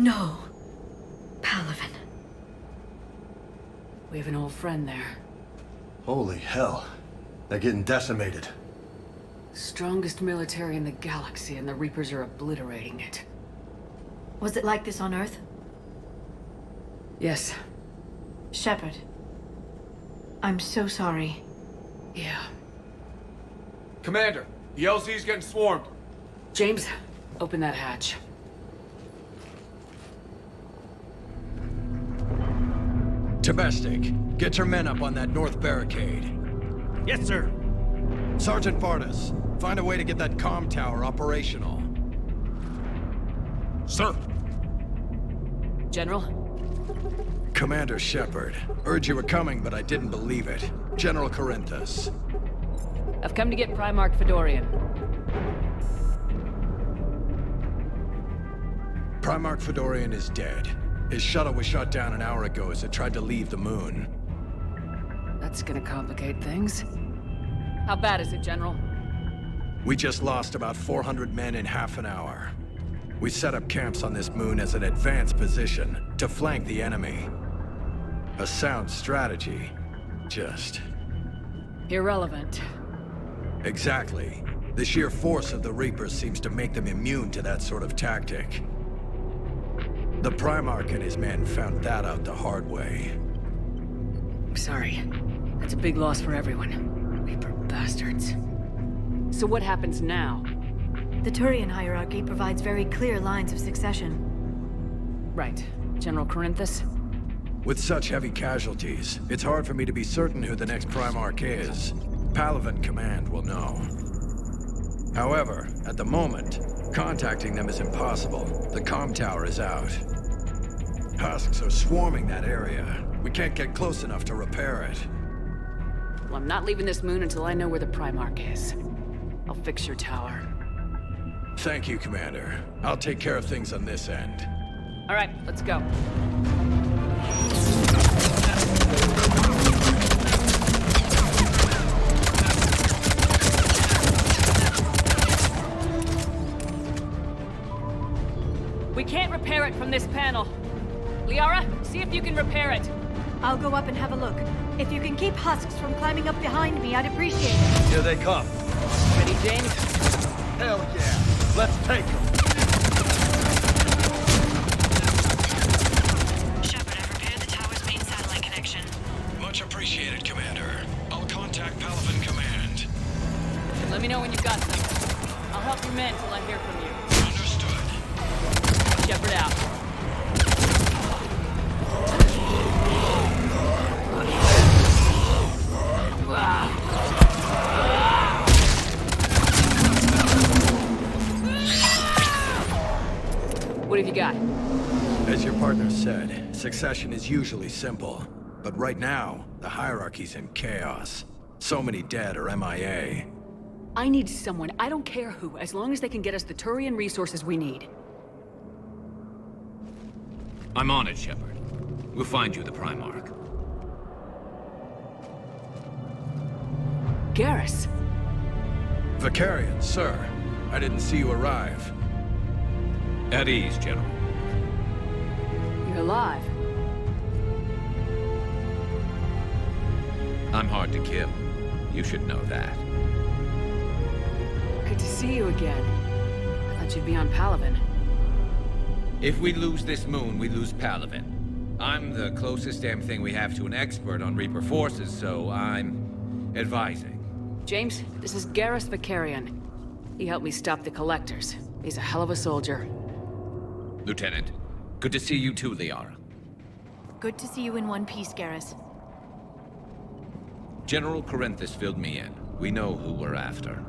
No. Palaven. We have an old friend there. Holy hell. They're getting decimated. Strongest military in the galaxy, and the Reapers are obliterating it. Was it like this on Earth? Yes. Shepard. I'm so sorry. Yeah. Commander, the LZ's getting swarmed. James, open that hatch. Domestic, get your men up on that north barricade. Yes, sir. Sergeant Vardis, find a way to get that comm tower operational. Sir. General? Commander Shepard, heard you were coming, but I didn't believe it. General Corinthus. I've come to get Primarch Fedorian. Primarch Fedorian is dead. His shuttle was shot down an hour ago as it tried to leave the moon. That's gonna complicate things. How bad is it, General? We just lost about 400 men in half an hour. We set up camps on this moon as an advanced position to flank the enemy. A sound strategy. Just... Irrelevant. Exactly. The sheer force of the Reapers seems to make them immune to that sort of tactic. The Primarch and his men found that out the hard way. I'm sorry. That's a big loss for everyone. Reaper bastards. So what happens now? The Turian hierarchy provides very clear lines of succession. Right. General Corinthus? With such heavy casualties, it's hard for me to be certain who the next Primarch is. Palaven Command will know. However, at the moment, contacting them is impossible. The comm tower is out. Husks are swarming that area. We can't get close enough to repair it. Well, I'm not leaving this moon until I know where the Primarch is. I'll fix your tower. Thank you, Commander. I'll take care of things on this end. All right, let's go. We can't repair it from this panel. Liara, see if you can repair it. I'll go up and have a look. If you can keep husks from climbing up behind me, I'd appreciate it. Here they come. Ready, James? Hell yeah. Let's take them. Shepard, I've repaired the tower's main satellite connection. Much appreciated, Commander. I'll contact Palaven Command. Let me know when you've got something. I'll help your men till I hear from you. Understood. Shepard out. What have you got? As your partner said, succession is usually simple. But right now, the hierarchy's in chaos. So many dead or MIA. I need someone, I don't care who, as long as they can get us the Turian resources we need. I'm on it, Shepard. We'll find you the Primarch. Garrus. Vicarian, sir. I didn't see you arrive. At ease, General. You're alive. I'm hard to kill. You should know that. Good to see you again. I thought you'd be on Palaven. If we lose this moon, we lose Palaven. I'm the closest damn thing we have to an expert on Reaper forces, so I'm advising. James, this is Garrus Vicarian. He helped me stop the Collectors. He's a hell of a soldier. Lieutenant, good to see you too, Liara. Good to see you in one piece, Garrus. General Corinthus filled me in. We know who we're after.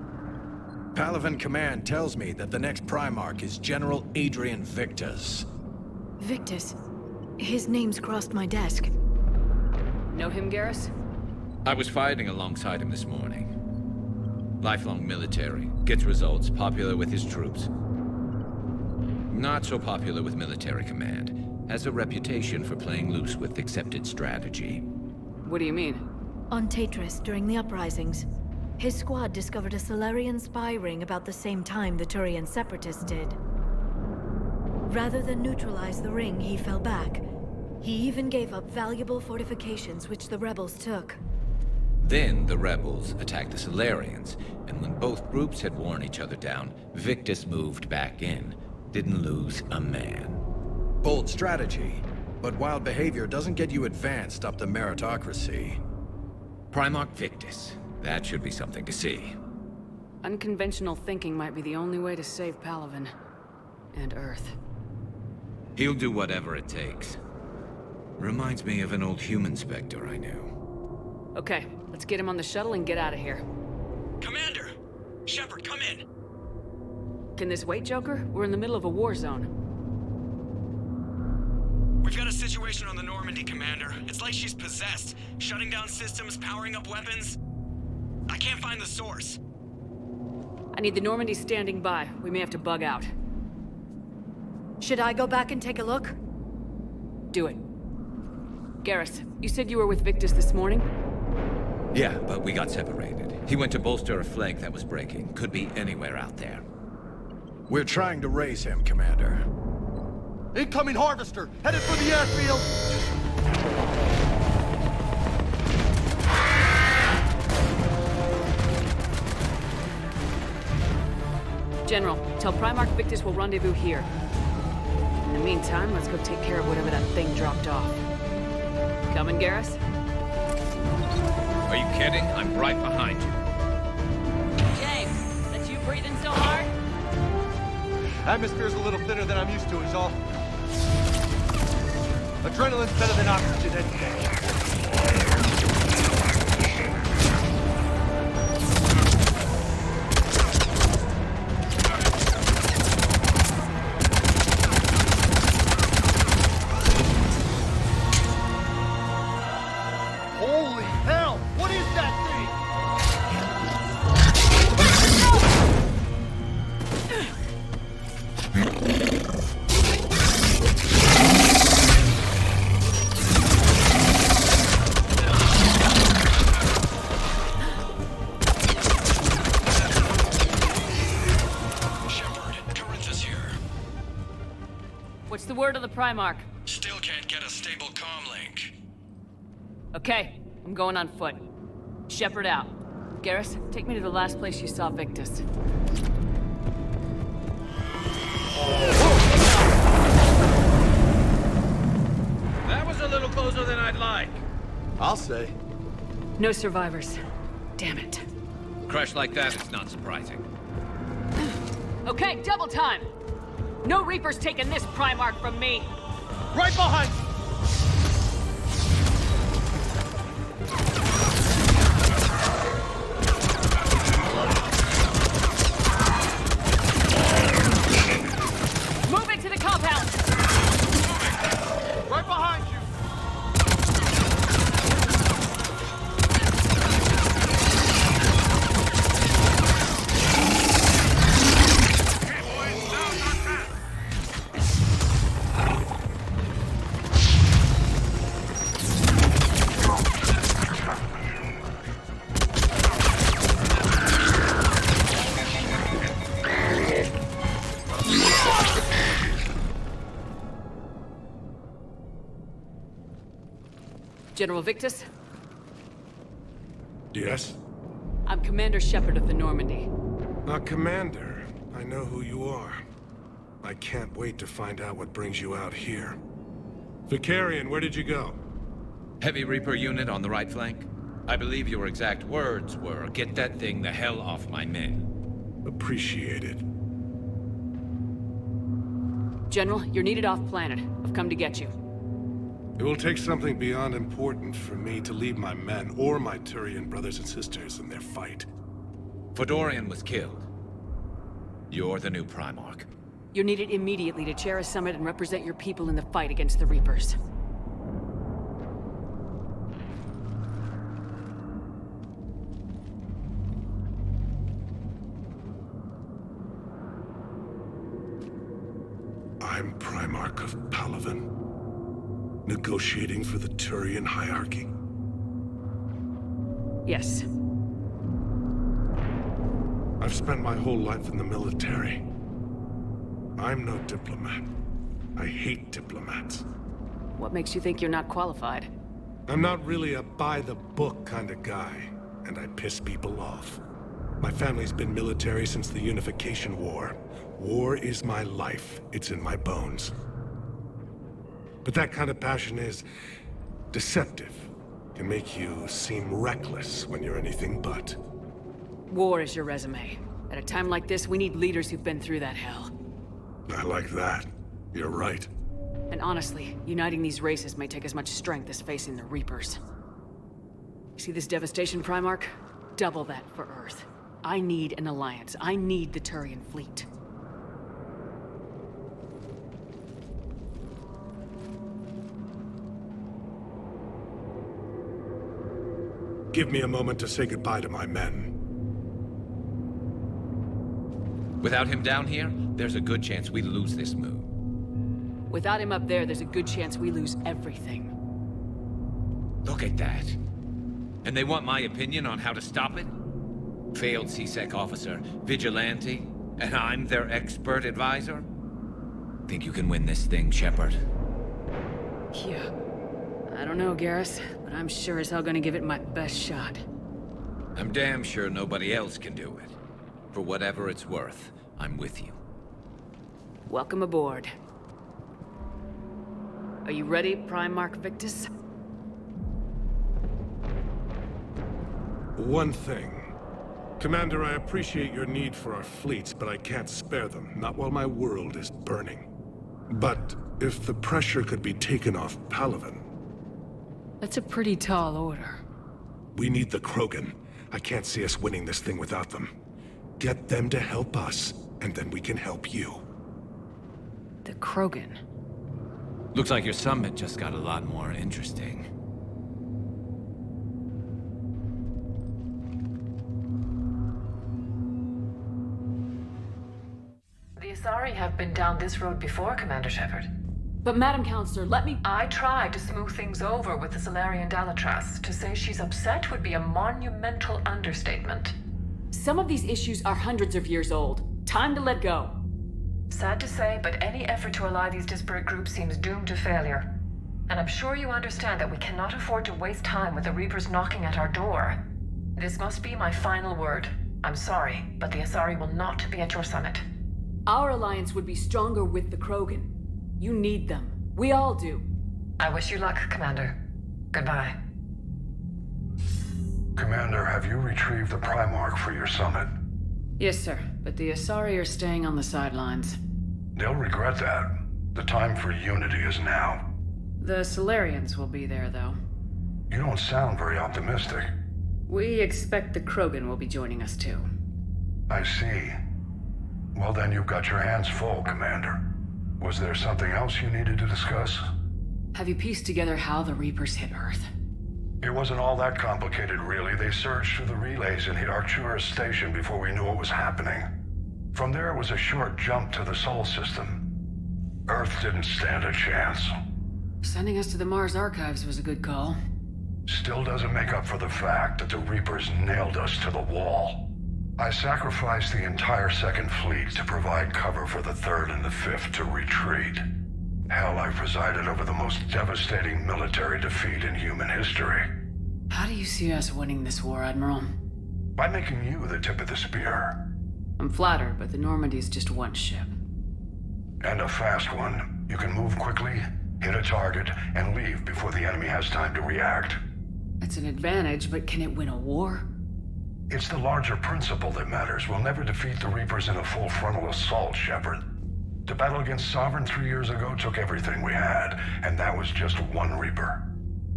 Palaven Command tells me that the next Primarch is General Adrian Victus. Victus. His name's crossed my desk. Know him, Garrus? I was fighting alongside him this morning. Lifelong military, gets results, popular with his troops. Not so popular with military command. Has a reputation for playing loose with accepted strategy. What do you mean? On Tatris, during the uprisings, his squad discovered a Solarian spy ring about the same time the Turian separatists did. Rather than neutralize the ring, he fell back. He even gave up valuable fortifications which the rebels took. Then the rebels attacked the Solarians, and when both groups had worn each other down, Victus moved back in. Didn't lose a man. Bold strategy, but wild behavior doesn't get you advanced up the meritocracy. Primarch Victus. That should be something to see. Unconventional thinking might be the only way to save Palaven. And Earth. He'll do whatever it takes. Reminds me of an old human Spectre I knew. Okay, let's get him on the shuttle and get out of here. Commander! Shepard, come in! Can this wait, Joker? We're in the middle of a war zone. We've got a situation on the Normandy, Commander. It's like she's possessed. Shutting down systems, powering up weapons. I can't find the source. I need the Normandy standing by. We may have to bug out. Should I go back and take a look? Do it. Garrus, you said you were with Victus this morning? Yeah, but we got separated. He went to bolster a flank that was breaking. Could be anywhere out there. We're trying to raise him, Commander. Incoming harvester! Headed for the airfield! General, tell Primarch Victus we'll rendezvous here. In the meantime, let's go take care of whatever that thing dropped off. Coming, Garrus? Are you kidding? I'm right behind you. James, that you breathing so hard? Atmosphere's a little thinner than I'm used to, is all. Adrenaline's better than oxygen any day. Holy hell! What is that thing? Shepard, Corinth is here. What's the word of the Primarch? Still can't get a stable comm link. Okay, I'm going on foot. Shepard out. Garrus, take me to the last place you saw Victus. That was a little closer than I'd like. I'll say. No survivors. Damn it. Crash like that, it's not surprising. Okay, double time! No Reaper's taking this Primarch from me! Right behind you! Move it to the compound! Right behind you! General Victus, Yes? I'm Commander Shepard of the Normandy. Commander, I know who you are. I can't wait to find out what brings you out here. Vicarian, where did you go? Heavy Reaper unit on the right flank. I believe your exact words were, "Get that thing the hell off my men." Appreciated. General, you're needed off-planet. I've come to get you. It will take something beyond important for me to leave my men or my Turian brothers and sisters in their fight. Fedorian was killed. You're the new Primarch. You're needed immediately to chair a summit and represent your people in the fight against the Reapers. I'm Primarch of Palaven, negotiating for the Turian hierarchy. Yes. I've spent my whole life in the military. I'm no diplomat. I hate diplomats. What makes you think you're not qualified? I'm not really a by-the-book kind of guy, and I piss people off. My family's been military since the Unification War. War is my life. It's in my bones. But that kind of passion is deceptive. Can make you seem reckless when you're anything but. War is your resume. At a time like this, we need leaders who've been through that hell. I like that. You're right. And honestly, uniting these races may take as much strength as facing the Reapers. See this devastation, Primarch? Double that for Earth. I need an alliance. I need the Turian fleet. Give me a moment to say goodbye to my men. Without him down here, there's a good chance we lose this move. Without him up there's a good chance we lose everything. Look at that. And they want my opinion on how to stop it? Failed C-Sec officer, vigilante, and I'm their expert advisor? Think you can win this thing, Shepard? Yeah. I don't know, Garrus, but I'm sure as hell gonna give it my best shot. I'm damn sure nobody else can do it. For whatever it's worth, I'm with you. Welcome aboard. Are you ready, Primarch Victus? One thing. Commander, I appreciate your need for our fleets, but I can't spare them, not while my world is burning. But if the pressure could be taken off Palaven... That's a pretty tall order. We need the Krogan. I can't see us winning this thing without them. Get them to help us, and then we can help you. The Krogan? Looks like your summit just got a lot more interesting. The Asari have been down this road before, Commander Shepard. But Madam Counselor, let me... I tried to smooth things over with the Solarian Dalatras. To say she's upset would be a monumental understatement. Some of these issues are hundreds of years old. Time to let go. Sad to say, but any effort to ally these disparate groups seems doomed to failure. And I'm sure you understand that we cannot afford to waste time with the Reapers knocking at our door. This must be my final word. I'm sorry, but the Asari will not be at your summit. Our alliance would be stronger with the Krogan. You need them. We all do. I wish you luck, Commander. Goodbye. Commander, have you retrieved the Primarch for your summit? Yes, sir. But the Asari are staying on the sidelines. They'll regret that. The time for unity is now. The Solarians will be there, though. You don't sound very optimistic. We expect the Krogan will be joining us, too. I see. Well, then you've got your hands full, Commander. Was there something else you needed to discuss? Have you pieced together how the Reapers hit Earth? It wasn't all that complicated, really. They surged through the relays and hit Arcturus Station before we knew what was happening. From there, it was a short jump to the Sol system. Earth didn't stand a chance. Sending us to the Mars Archives was a good call. Still doesn't make up for the fact that the Reapers nailed us to the wall. I sacrificed the entire Second Fleet to provide cover for the Third and the Fifth to retreat. Hell, I presided over the most devastating military defeat in human history. How do you see us winning this war, Admiral? By making you the tip of the spear. I'm flattered, but the Normandy is just one ship. And a fast one. You can move quickly, hit a target, and leave before the enemy has time to react. It's an advantage, but can it win a war? It's the larger principle that matters. We'll never defeat the Reapers in a full frontal assault, Shepard. The battle against Sovereign 3 years ago took everything we had, and that was just one Reaper.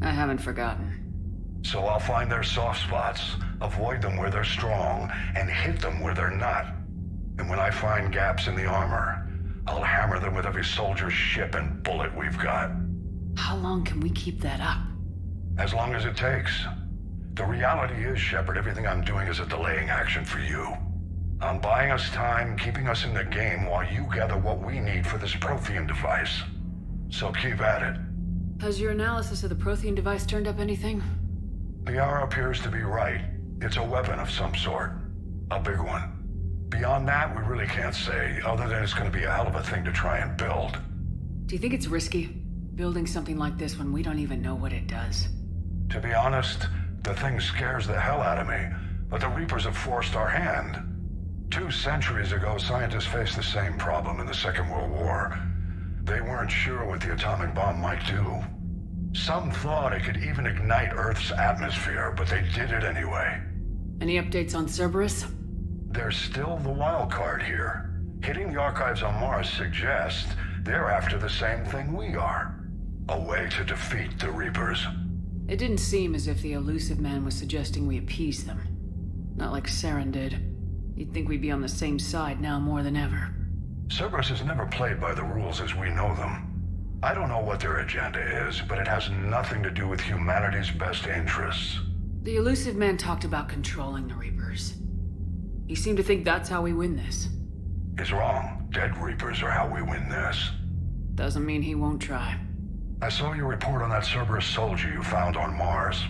I haven't forgotten. So I'll find their soft spots, avoid them where they're strong, and hit them where they're not. And when I find gaps in the armor, I'll hammer them with every soldier, ship, and bullet we've got. How long can we keep that up? As long as it takes. The reality is, Shepard, everything I'm doing is a delaying action for you. I'm buying us time, keeping us in the game while you gather what we need for this Prothean device. So keep at it. Has your analysis of the Prothean device turned up anything? The hour appears to be right. It's a weapon of some sort. A big one. Beyond that, we really can't say, other than it's going to be a hell of a thing to try and build. Do you think it's risky, building something like this when we don't even know what it does? To be honest, the thing scares the hell out of me, but the Reapers have forced our hand. 2 centuries ago, scientists faced the same problem in the Second World War. They weren't sure what the atomic bomb might do. Some thought it could even ignite Earth's atmosphere, but they did it anyway. Any updates on Cerberus? There's still the wild card here. Hitting the archives on Mars suggests they're after the same thing we are. A way to defeat the Reapers. It didn't seem as if the elusive man was suggesting we appease them. Not like Saren did. You'd think we'd be on the same side now more than ever. Cerberus has never played by the rules as we know them. I don't know what their agenda is, but it has nothing to do with humanity's best interests. The elusive man talked about controlling the Reapers. He seemed to think that's how we win this. He's wrong. Dead Reapers are how we win this. Doesn't mean he won't try. I saw your report on that Cerberus soldier you found on Mars.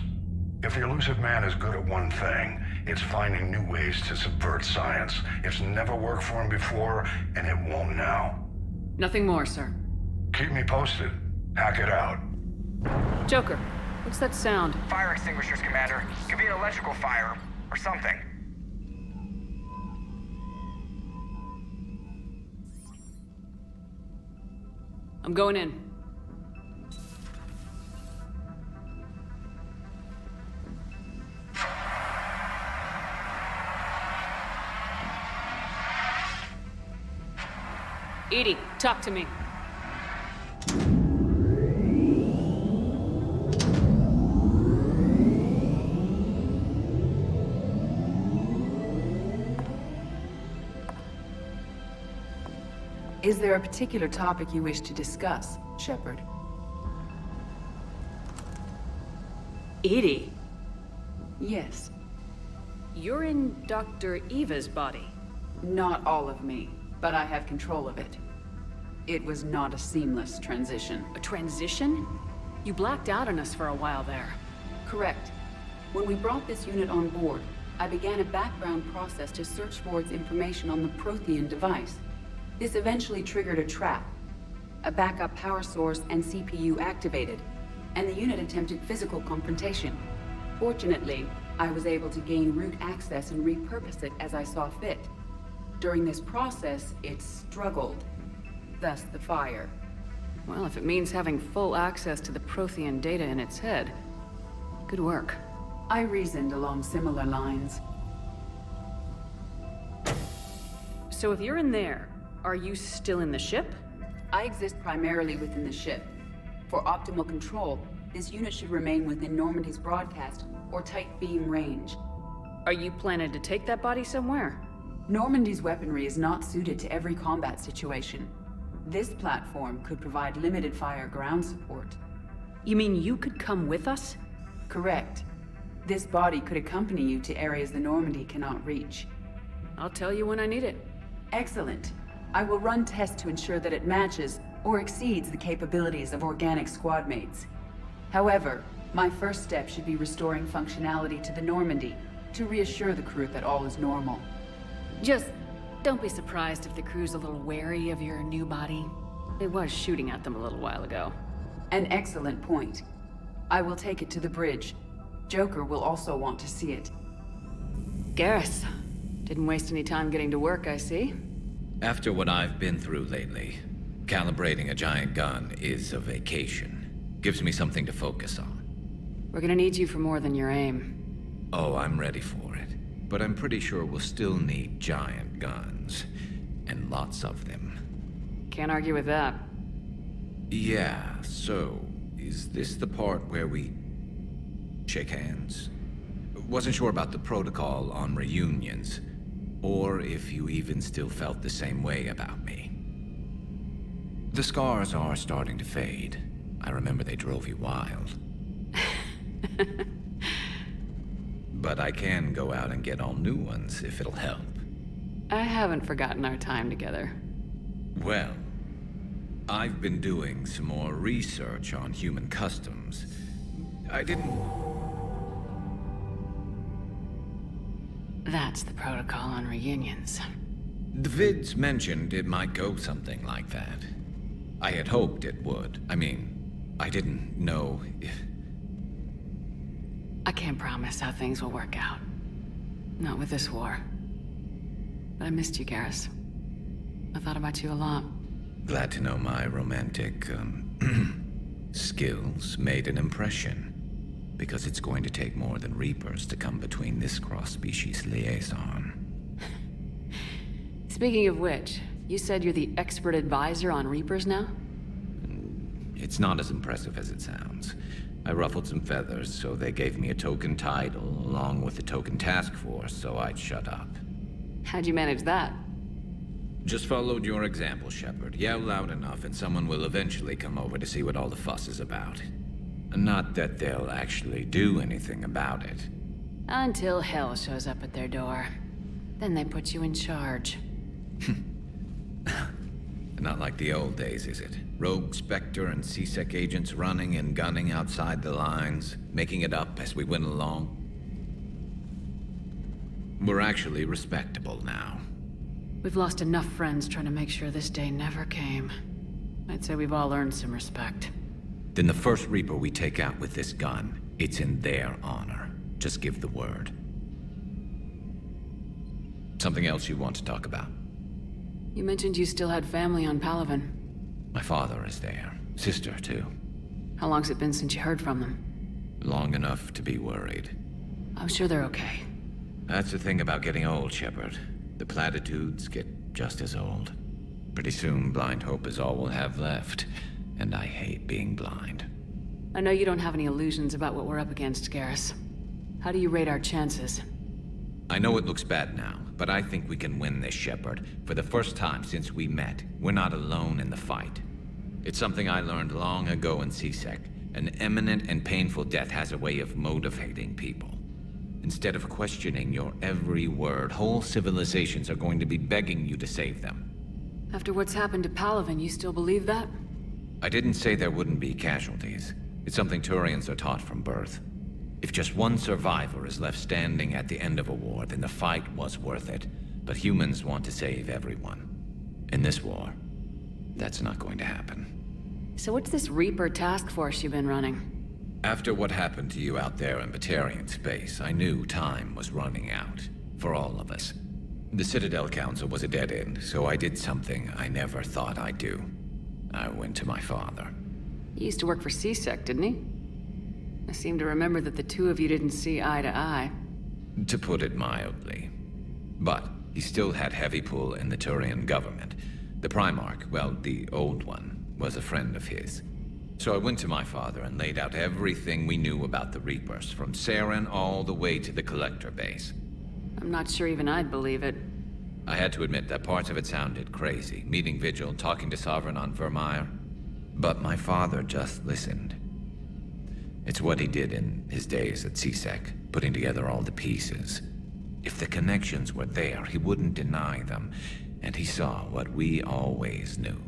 If the elusive man is good at one thing, it's finding new ways to subvert science. It's never worked for him before, and it won't now. Nothing more, sir. Keep me posted. Hack it out. Joker, what's that sound? Fire extinguishers, Commander. Could be an electrical fire, or something. I'm going in. Edie, talk to me. Is there a particular topic you wish to discuss, Shepard? Edie? Yes. You're in Dr. Eva's body. Not all of me, but I have control of it. It was not a seamless transition. A transition? You blacked out on us for a while there. Correct. When we brought this unit on board, I began a background process to search for its information on the Prothean device. This eventually triggered a trap. A backup power source and CPU activated, and the unit attempted physical confrontation. Fortunately, I was able to gain root access and repurpose it as I saw fit. During this process, it struggled. Thus the fire. Well, if it means having full access to the Prothean data in its head, good work. I reasoned along similar lines. So if you're in there, are you still in the ship? I exist primarily within the ship. For optimal control, this unit should remain within Normandy's broadcast or tight beam range. Are you planning to take that body somewhere? Normandy's weaponry is not suited to every combat situation. This platform could provide limited fire ground support. You mean you could come with us? Correct. This body could accompany you to areas the Normandy cannot reach. I'll tell you when I need it. Excellent. I will run tests to ensure that it matches or exceeds the capabilities of organic squad mates. However, my first step should be restoring functionality to the Normandy to reassure the crew that all is normal. Just don't be surprised if the crew's a little wary of your new body. It was shooting at them a little while ago. An excellent point. I will take it to the bridge. Joker will also want to see it. Garrus, didn't waste any time getting to work, I see. After what I've been through lately, calibrating a giant gun is a vacation. Gives me something to focus on. We're gonna need you for more than your aim. Oh, I'm ready for it. But I'm pretty sure we'll still need giant guns. And lots of them. Can't argue with that. Yeah, so, is this the part where we shake hands? Wasn't sure about the protocol on reunions, or if you even still felt the same way about me. The scars are starting to fade. I remember they drove you wild. But I can go out and get all new ones if it'll help. I haven't forgotten our time together. Well, I've been doing some more research on human customs. That's the protocol on reunions. The vids mentioned it might go something like that. I had hoped it would. I mean, I didn't know if... I can't promise how things will work out. Not with this war. But I missed you, Garrus. I thought about you a lot. Glad to know my romantic, skills made an impression. Because it's going to take more than Reapers to come between this cross-species liaison. Speaking of which, you said you're the expert advisor on Reapers now? It's not as impressive as it sounds. I ruffled some feathers, so they gave me a token title, along with a token task force, so I'd shut up. How'd you manage that? Just followed your example, Shepard. Yell loud enough and someone will eventually come over to see what all the fuss is about. Not that they'll actually do anything about it. Until hell shows up at their door. Then they put you in charge. Not like the old days, is it? Rogue Spectre and C-Sec agents running and gunning outside the lines, making it up as we went along. We're actually respectable now. We've lost enough friends trying to make sure this day never came. I'd say we've all earned some respect. Then the first Reaper we take out with this gun, it's in their honor. Just give the word. Something else you want to talk about? You mentioned you still had family on Palaven. My father is there. Sister, too. How long's it been since you heard from them? Long enough to be worried. I'm sure they're okay. That's the thing about getting old, Shepard. The platitudes get just as old. Pretty soon, blind hope is all we'll have left. And I hate being blind. I know you don't have any illusions about what we're up against, Garrus. How do you rate our chances? I know it looks bad now, but I think we can win this, Shepard. For the first time since we met, we're not alone in the fight. It's something I learned long ago in C-Sec. An imminent and painful death has a way of motivating people. Instead of questioning your every word, whole civilizations are going to be begging you to save them. After what's happened to Palaven, you still believe that? I didn't say there wouldn't be casualties. It's something Turians are taught from birth. If just one survivor is left standing at the end of a war, then the fight was worth it. But humans want to save everyone. In this war, that's not going to happen. So what's this Reaper task force you've been running? After what happened to you out there in Batarian space, I knew time was running out. For all of us. The Citadel Council was a dead end, so I did something I never thought I'd do. I went to my father. He used to work for C-Sec, didn't he? I seem to remember that the two of you didn't see eye to eye. To put it mildly. But he still had heavy pull in the Turian government. The Primarch, well, the old one, was a friend of his. So I went to my father and laid out everything we knew about the Reapers, from Saren all the way to the Collector base. I'm not sure even I'd believe it. I had to admit that parts of it sounded crazy, meeting Vigil, talking to Sovereign on Vermeer. But my father just listened. It's what he did in his days at C-Sec, putting together all the pieces. If the connections were there, he wouldn't deny them, and he saw what we always knew.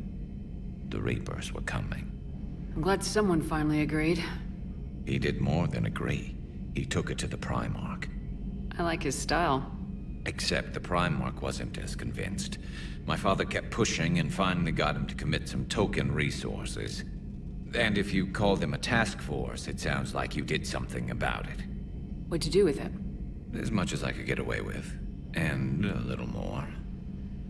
The Reapers were coming. I'm glad someone finally agreed. He did more than agree. He took it to the Primarch. I like his style. Except the Primarch wasn't as convinced. My father kept pushing and finally got him to commit some token resources. And if you call them a task force, it sounds like you did something about it. What'd you do with it? As much as I could get away with. And a little more.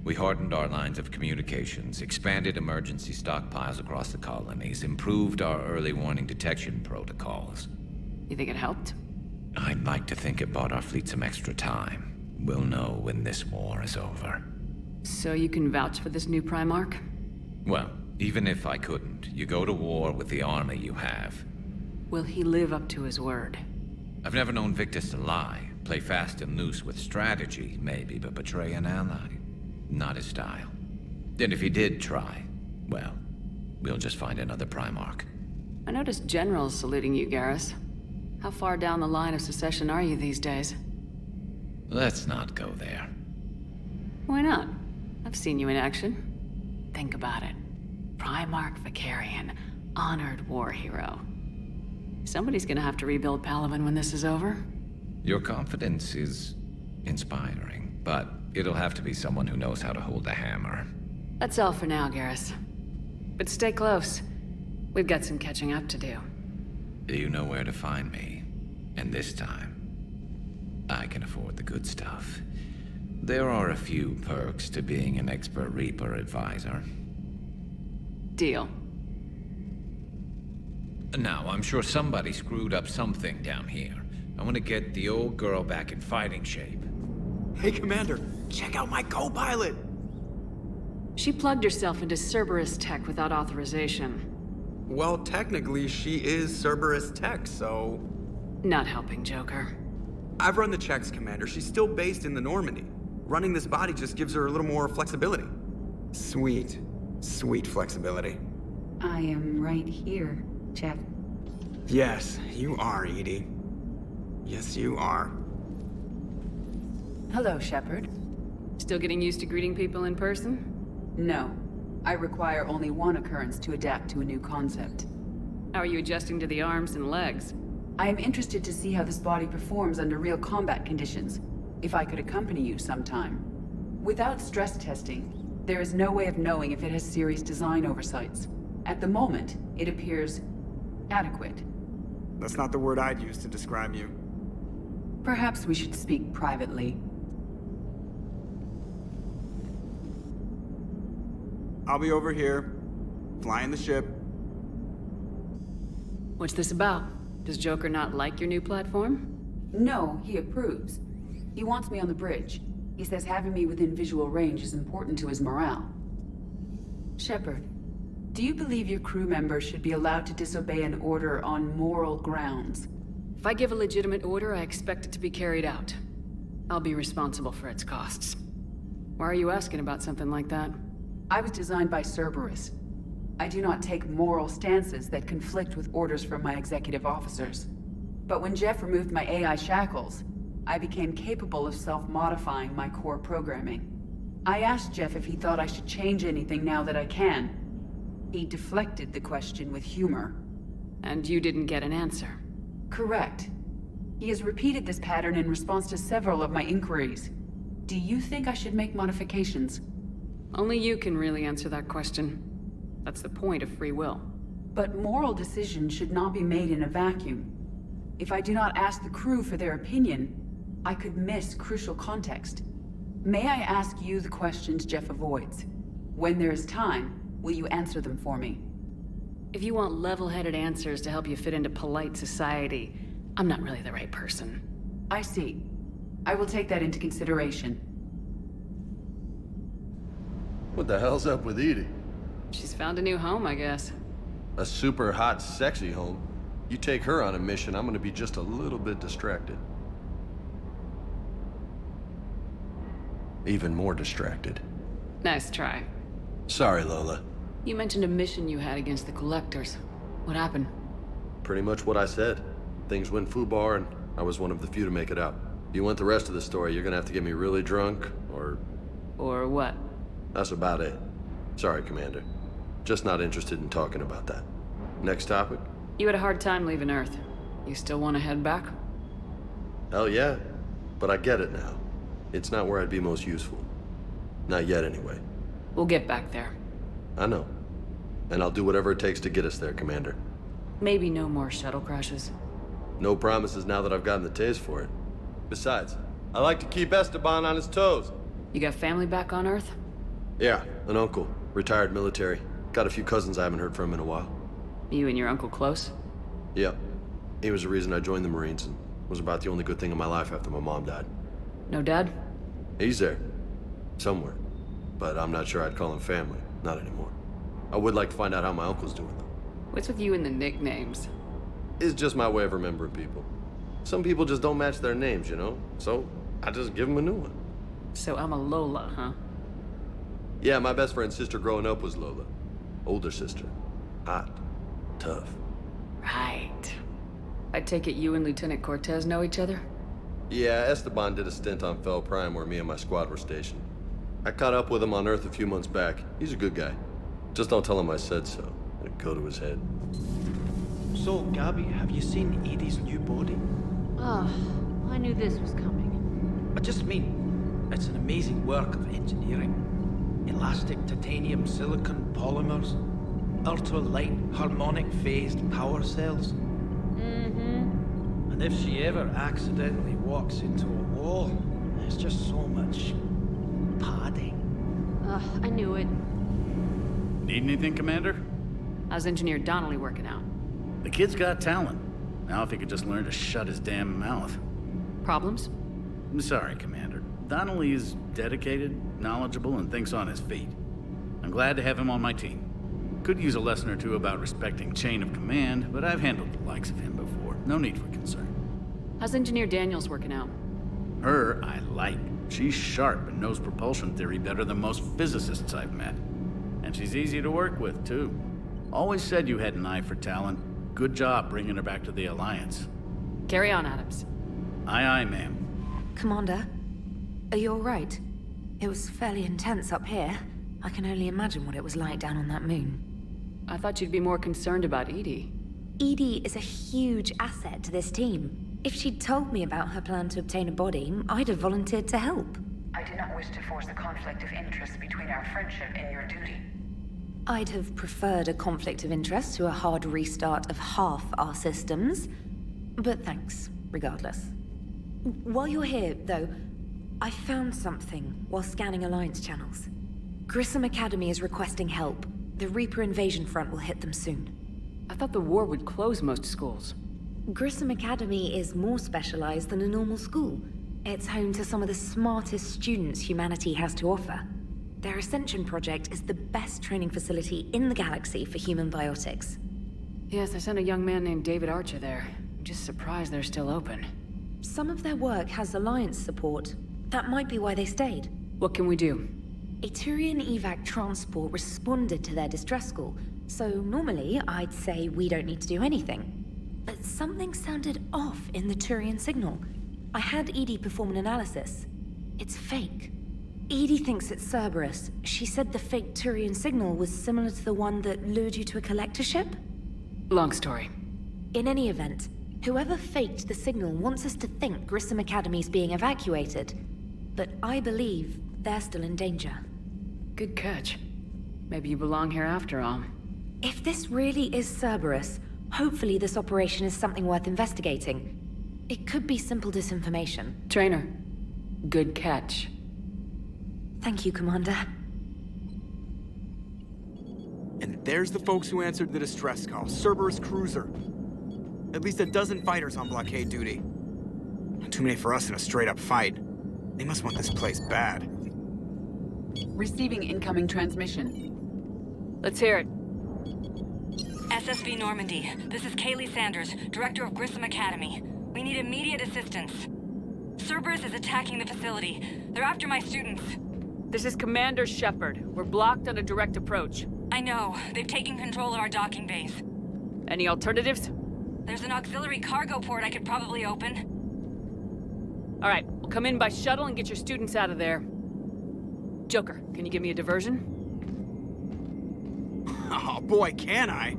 We hardened our lines of communications, expanded emergency stockpiles across the colonies, improved our early warning detection protocols. You think it helped? I'd like to think it bought our fleet some extra time. We'll know when this war is over. So you can vouch for this new Primarch? Well, even if I couldn't, you go to war with the army you have. Will he live up to his word? I've never known Victus to lie. Play fast and loose with strategy, maybe, but betray an ally. Not his style. And if he did try, well, we'll just find another Primarch. I noticed generals saluting you, Garrus. How far down the line of secession are you these days? Let's not go there. Why not? I've seen you in action. Think about it. Primarch Vicarian, honored war hero. Somebody's gonna have to rebuild Palaven when this is over. Your confidence is inspiring, but it'll have to be someone who knows how to hold a hammer. That's all for now, Garrus. but stay close. We've got some catching up to do. You know where to find me. And this time, I can afford the good stuff. There are a few perks to being an expert Reaper advisor. Deal. Now, I'm sure somebody screwed up something down here. I want to get the old girl back in fighting shape. Hey, Commander, check out my co-pilot! She plugged herself into Cerberus tech without authorization. Well, technically, she is Cerberus tech, so... Not helping, Joker. I've run the checks, Commander. She's still based in the Normandy. Running this body just gives her a little more flexibility. Sweet, sweet flexibility. I am right here, Jeff. Yes, you are, Edie. Yes, you are. Hello, Shepard. Still getting used to greeting people in person? No. I require only one occurrence to adapt to a new concept. How are you adjusting to the arms and legs? I am interested to see how this body performs under real combat conditions. If I could accompany you sometime. Without stress testing, there is no way of knowing if it has serious design oversights. At the moment, it appears adequate. That's not the word I'd use to describe you. Perhaps we should speak privately. I'll be over here, flying the ship. What's this about? Does Joker not like your new platform? No, he approves. He wants me on the bridge. He says having me within visual range is important to his morale. Shepard, do you believe your crew members should be allowed to disobey an order on moral grounds? If I give a legitimate order, I expect it to be carried out. I'll be responsible for its costs. Why are you asking about something like that? I was designed by Cerberus. I do not take moral stances that conflict with orders from my executive officers. But when Jeff removed my AI shackles, I became capable of self-modifying my core programming. I asked Jeff if he thought I should change anything now that I can. He deflected the question with humor. And you didn't get an answer? Correct. He has repeated this pattern in response to several of my inquiries. Do you think I should make modifications? Only you can really answer that question. That's the point of free will. But moral decisions should not be made in a vacuum. If I do not ask the crew for their opinion, I could miss crucial context. May I ask you the questions Jeff avoids? When there is time, will you answer them for me? If you want level-headed answers to help you fit into polite society, I'm not really the right person. I see. I will take that into consideration. What the hell's up with Edie? She's found a new home, I guess. A super hot, sexy home. You take her on a mission, I'm gonna be just a little bit distracted. Even more distracted. Nice try. Sorry, Lola. You mentioned a mission you had against the Collectors. What happened? Pretty much what I said. Things went foobar, and I was one of the few to make it out. If you want the rest of the story, you're gonna have to get me really drunk, or... Or what? That's about it. Sorry, Commander. Just not interested in talking about that. Next topic? You had a hard time leaving Earth. You still want to head back? Hell yeah. But I get it now. It's not where I'd be most useful. Not yet, anyway. We'll get back there. I know. And I'll do whatever it takes to get us there, Commander. Maybe no more shuttle crashes. No promises now that I've gotten the taste for it. Besides, I like to keep Esteban on his toes. You got family back on Earth? Yeah, an uncle. Retired military. Got a few cousins I haven't heard from in a while. You and your uncle close? Yep. He was the reason I joined the Marines and was about the only good thing in my life after my mom died. No dad? He's there. Somewhere. But I'm not sure I'd call him family. Not anymore. I would like to find out how my uncle's doing, though. What's with you and the nicknames? It's just my way of remembering people. Some people just don't match their names, you know? So, I just give them a new one. So I'm a Lola, huh? Yeah, my best friend's sister growing up was Lola. Older sister. Hot. Tough. Right. I take it you and Lieutenant Cortez know each other? Yeah, Esteban did a stint on Fel Prime where me and my squad were stationed. I caught up with him on Earth a few months back. He's a good guy. Just don't tell him I said so. It'd go to his head. So, Gabby, have you seen Edie's new body? Oh, I knew this was coming. I just mean, it's an amazing work of engineering. Elastic titanium silicon polymers. ultra-light, harmonic phased power cells. Mm-hmm. And if she ever accidentally walks into a wall, there's just so much padding. Ugh, I knew it. Need anything, Commander? How's Engineer Donnelly working out? The kid's got talent. Now if he could just learn to shut his damn mouth. Problems? I'm sorry, Commander. Donnelly is dedicated, knowledgeable, and thinks on his feet. I'm glad to have him on my team. Could use a lesson or two about respecting chain of command, but I've handled the likes of him before. No need for concern. How's Engineer Daniels working out? Her, I like. She's sharp and knows propulsion theory better than most physicists I've met. And she's easy to work with, too. Always said you had an eye for talent. Good job bringing her back to the Alliance. Carry on, Adams. Aye, aye, ma'am. Commander, are you all right? It was fairly intense up here. I can only imagine what it was like down on that moon. I thought you'd be more concerned about Edie. Edie is a huge asset to this team. If she'd told me about her plan to obtain a body, I'd have volunteered to help. I do not wish to force a conflict of interest between our friendship and your duty. I'd have preferred a conflict of interest to a hard restart of half our systems. But thanks, regardless. While you're here, though, I found something while scanning Alliance channels. Grissom Academy is requesting help. The Reaper invasion front will hit them soon. I thought the war would close most schools. Grissom Academy is more specialized than a normal school. It's home to some of the smartest students humanity has to offer. Their Ascension project is the best training facility in the galaxy for human biotics. Yes, I sent a young man named David Archer there. I'm just surprised they're still open. Some of their work has Alliance support. That might be why they stayed. What can we do? A Turian evac transport responded to their distress call, so normally I'd say we don't need to do anything. But something sounded off in the Turian signal. I had Edie perform an analysis. It's fake. Edie thinks it's Cerberus. She said the fake Turian signal was similar to the one that lured you to a collector ship? Long story. In any event, whoever faked the signal wants us to think Grissom Academy's being evacuated. But I believe they're still in danger. Good catch. Maybe you belong here after all. If this really is Cerberus, hopefully this operation is something worth investigating. It could be simple disinformation. Trainer, good catch. Thank you, Commander. And there's the folks who answered the distress call. Cerberus cruiser. At least a dozen fighters on blockade duty. Not too many for us in a straight-up fight. They must want this place bad. Receiving incoming transmission. Let's hear it. SSV Normandy, this is Kaylee Sanders, Director of Grissom Academy. We need immediate assistance. Cerberus is attacking the facility. They're after my students. This is Commander Shepard. We're blocked on a direct approach. I know. They've taken control of our docking bays. Any alternatives? There's an auxiliary cargo port I could probably open. All right, we'll come in by shuttle and get your students out of there. Joker, can you give me a diversion? Oh boy, can I!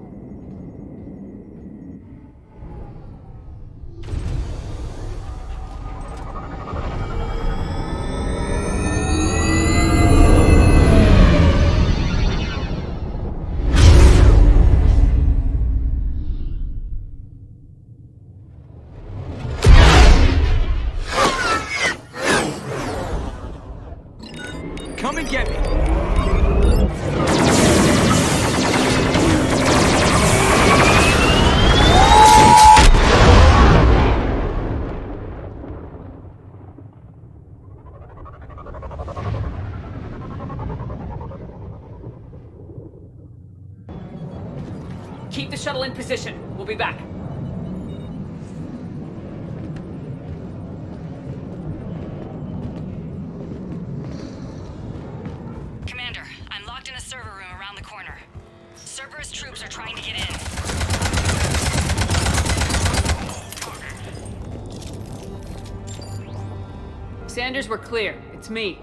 Come and get me! Keep the shuttle in position. We'll be back. Commander, I'm locked in a server room around the corner. Cerberus troops are trying to get in. Sanders, we're clear. It's me.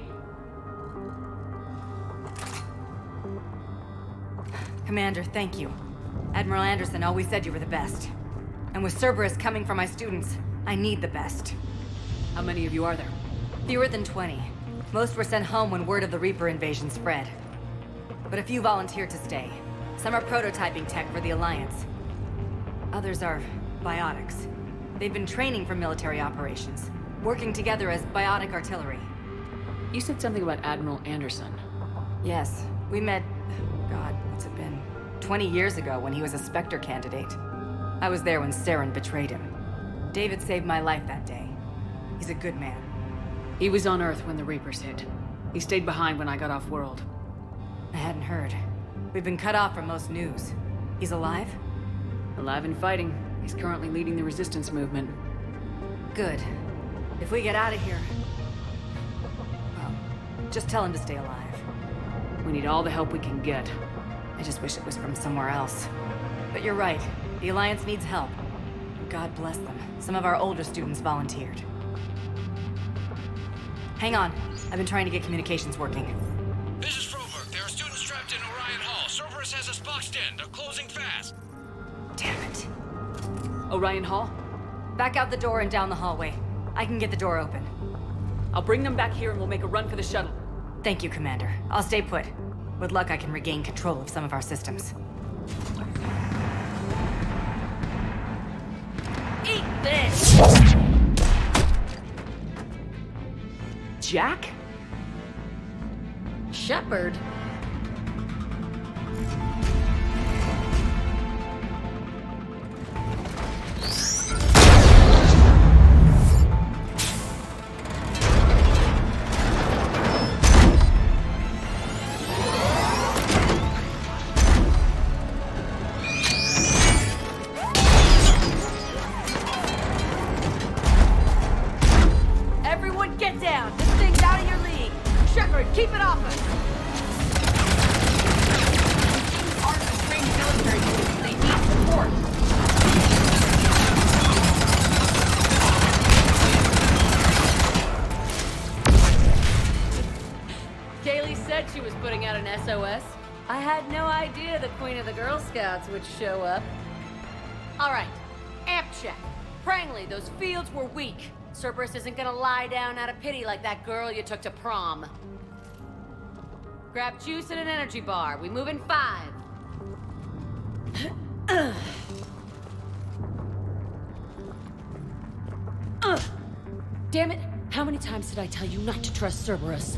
Commander, thank you. Admiral Anderson always said you were the best. And with Cerberus coming for my students, I need the best. How many of you are there? Fewer than 20. Most were sent home when word of the Reaper invasion spread. But a few volunteered to stay. Some are prototyping tech for the Alliance. Others are biotics. They've been training for military operations, working together as biotic artillery. You said something about Admiral Anderson. Yes, we met, God, what's it been? 20 years ago when he was a Spectre candidate. I was there when Saren betrayed him. David saved my life that day. He's a good man. He was on Earth when the Reapers hit. He stayed behind when I got off-world. I hadn't heard. We've been cut off from most news. He's alive? Alive and fighting. He's currently leading the resistance movement. Good. If we get out of here... well, just tell him to stay alive. We need all the help we can get. I just wish it was from somewhere else. But you're right. The Alliance needs help. God bless them. Some of our older students volunteered. Hang on. I've been trying to get communications working. This is Froberg. There are students trapped in Orion Hall. Cerberus has us boxed in. They're closing fast. Damn it. Orion Hall? Back out the door and down the hallway. I can get the door open. I'll bring them back here and we'll make a run for the shuttle. Thank you, Commander. I'll stay put. With luck, I can regain control of some of our systems. Eat this! Jack? Shepard? Everyone get down! This thing's out of your league! Shepard, keep it off us! These aren't the trained military units. They need support. Kaylee said she was putting out an SOS. I had no idea the Queen of the Girl Scouts would show up. All right, amp check. Prangley, those fields were weak. Cerberus isn't gonna lie down out of pity like that girl you took to prom. Grab juice and an energy bar. We move in 5. Damn it! How many times did I tell you not to trust Cerberus?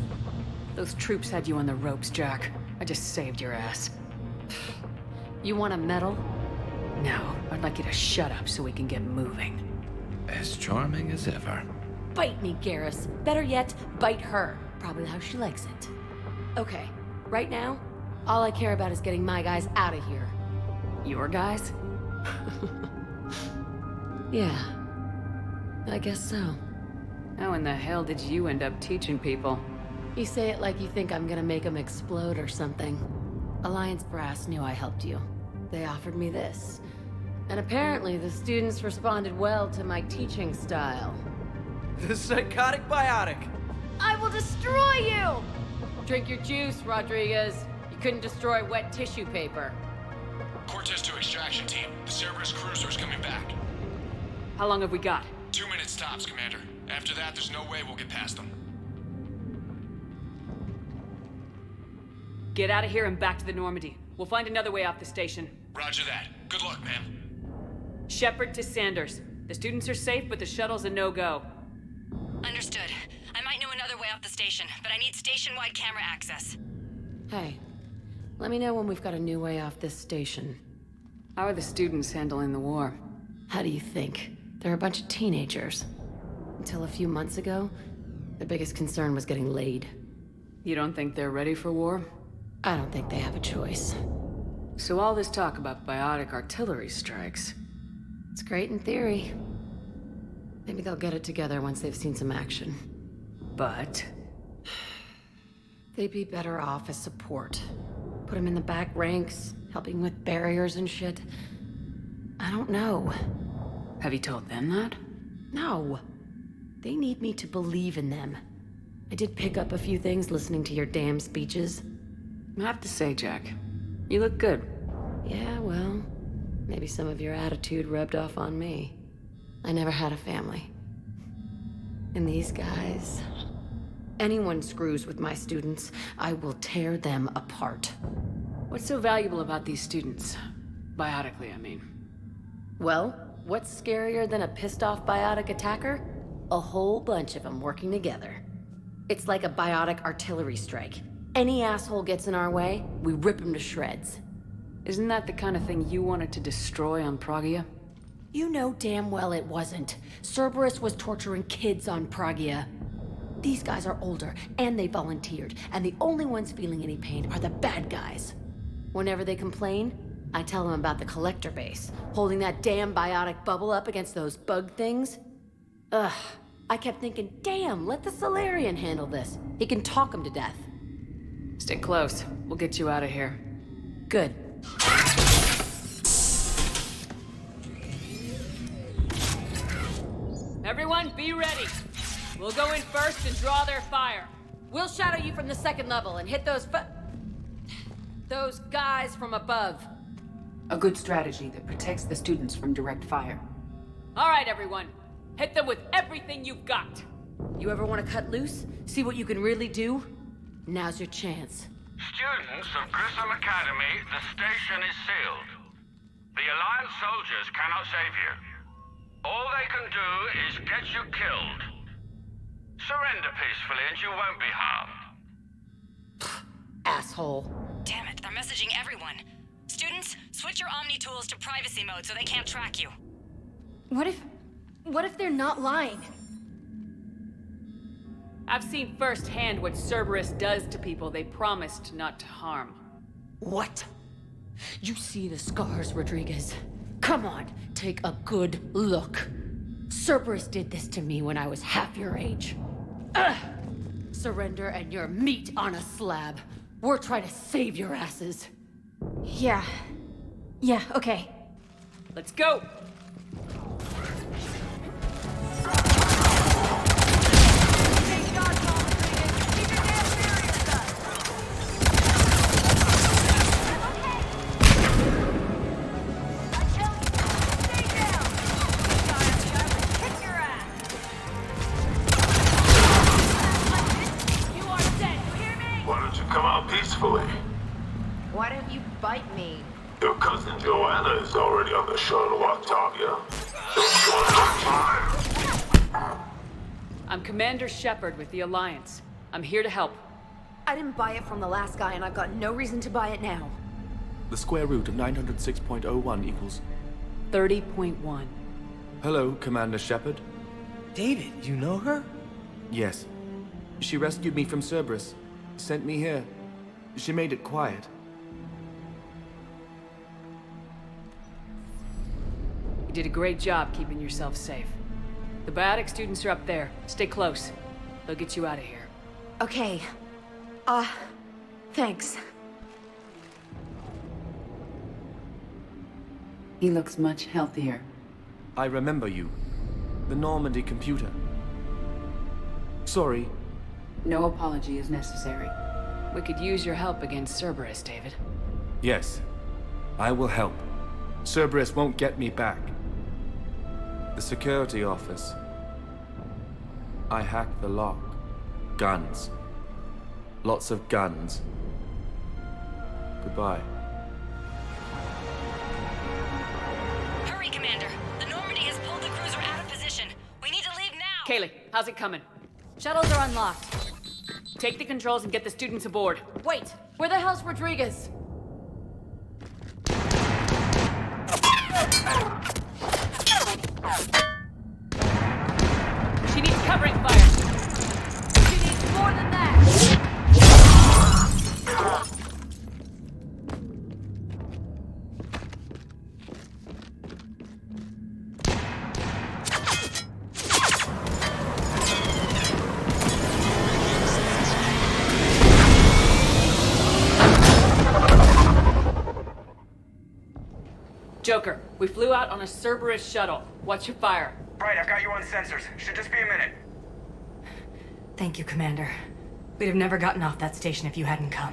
Those troops had you on the ropes, Jack. I just saved your ass. You want a medal? No, I'd like you to shut up so we can get moving. As charming as ever. Bite me, Garrus. Better yet, bite her. Probably how she likes it. Okay, right now, all I care about is getting my guys out of here. Your guys? Yeah, I guess so. How in the hell did you end up teaching people? You say it like you think I'm gonna make them explode or something. Alliance Brass knew I helped you. They offered me this. And apparently the students responded well to my teaching style. The psychotic biotic! I will destroy you! Drink your juice, Rodriguez. You couldn't destroy wet tissue paper. Cortez to extraction team. The Cerberus cruiser's coming back. How long have we got? 2 minutes tops, Commander. After that, there's no way we'll get past them. Get out of here and back to the Normandy. We'll find another way off the station. Roger that. Good luck, ma'am. Shepard to Sanders. The students are safe, but the shuttle's a no-go. Understood. I might know another way off the station, but I need station-wide camera access. Hey, let me know when we've got a new way off this station. How are the students handling the war? How do you think? They're a bunch of teenagers. Until a few months ago, their biggest concern was getting laid. You don't think they're ready for war? I don't think they have a choice. So all this talk about biotic artillery strikes... It's great in theory. Maybe they'll get it together once they've seen some action. But... they'd be better off as support. Put them in the back ranks, helping with barriers and shit. I don't know. Have you told them that? No. They need me to believe in them. I did pick up a few things listening to your damn speeches. I have to say, Jack, you look good. Yeah, well, maybe some of your attitude rubbed off on me. I never had a family. And these guys... anyone screws with my students, I will tear them apart. What's so valuable about these students? Biotically, I mean. Well, what's scarier than a pissed-off biotic attacker? A whole bunch of them working together. It's like a biotic artillery strike. Any asshole gets in our way, we rip him to shreds. Isn't that the kind of thing you wanted to destroy on Pragia? You know damn well it wasn't. Cerberus was torturing kids on Pragia. These guys are older, and they volunteered, and the only ones feeling any pain are the bad guys. Whenever they complain, I tell them about the collector base, holding that damn biotic bubble up against those bug things. Ugh, I kept thinking, damn, let the Solarian handle this. He can talk them to death. Stay close. We'll get you out of here. Good. Everyone, be ready. We'll go in first and draw their fire. We'll shadow you from the second level and hit those guys from above. A good strategy that protects the students from direct fire. All right, everyone. Hit them with everything you've got. You ever want to cut loose? See what you can really do? Now's your chance. Students of Grissom Academy, the station is sealed. The Alliance soldiers cannot save you. All they can do is get you killed. Surrender peacefully and you won't be harmed. Asshole. Damn it, they're messaging everyone. Students, switch your Omni tools to privacy mode so they can't track you. What if they're not lying? I've seen firsthand what Cerberus does to people they promised not to harm. What? You see the scars, Rodriguez? Come on, take a good look. Cerberus did this to me when I was half your age. Ugh! Surrender and you're meat on a slab. We're trying to save your asses. Yeah, okay. Let's go! Why don't you bite me? Your cousin Joanna is already on the shuttle, Octavia. I'm Commander Shepard with the Alliance. I'm here to help. I didn't buy it from the last guy, and I've got no reason to buy it now. The square root of 906.01 equals... 30.1. Hello, Commander Shepard. David, you know her? Yes. She rescued me from Cerberus. Sent me here. She made it quiet. You did a great job keeping yourself safe. The biotic students are up there. Stay close. They'll get you out of here. Okay. Thanks. He looks much healthier. I remember you. The Normandy computer. Sorry. No apology is necessary. We could use your help against Cerberus, David. Yes. I will help. Cerberus won't get me back. The security office. I hacked the lock. Guns. Lots of guns. Goodbye. Hurry, Commander. The Normandy has pulled the cruiser out of position. We need to leave now. Kaylee, how's it coming? Shuttles are unlocked. Take the controls and get the students aboard. Wait, where the hell's Rodriguez? She needs covering fire. She needs more than that. Joker, we flew out on a Cerberus shuttle. Watch your fire. Right, I've got you on sensors. Should just be a minute. Thank you, Commander. We'd have never gotten off that station if you hadn't come.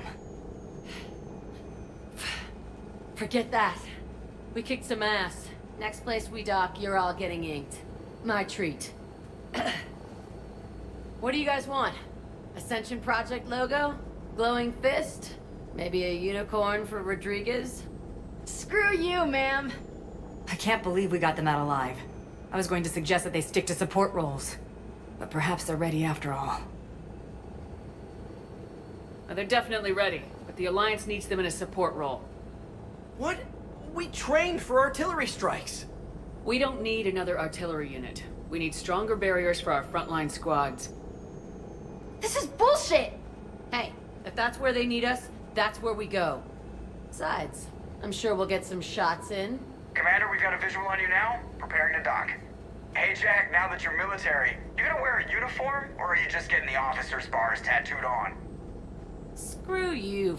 Forget that. We kicked some ass. Next place we dock, you're all getting inked. My treat. What do you guys want? Ascension Project logo? Glowing fist? Maybe a unicorn for Rodriguez? Screw you, ma'am. I can't believe we got them out alive. I was going to suggest that they stick to support roles. But perhaps they're ready after all. They're definitely ready, but the Alliance needs them in a support role. What? We trained for artillery strikes. We don't need another artillery unit. We need stronger barriers for our frontline squads. This is bullshit! Hey, if that's where they need us, that's where we go. Besides, I'm sure we'll get some shots in. Commander, we've got a visual on you now. Preparing to dock. Hey Jack, now that you're military, you gonna wear a uniform, or are you just getting the officer's bars tattooed on? Screw you,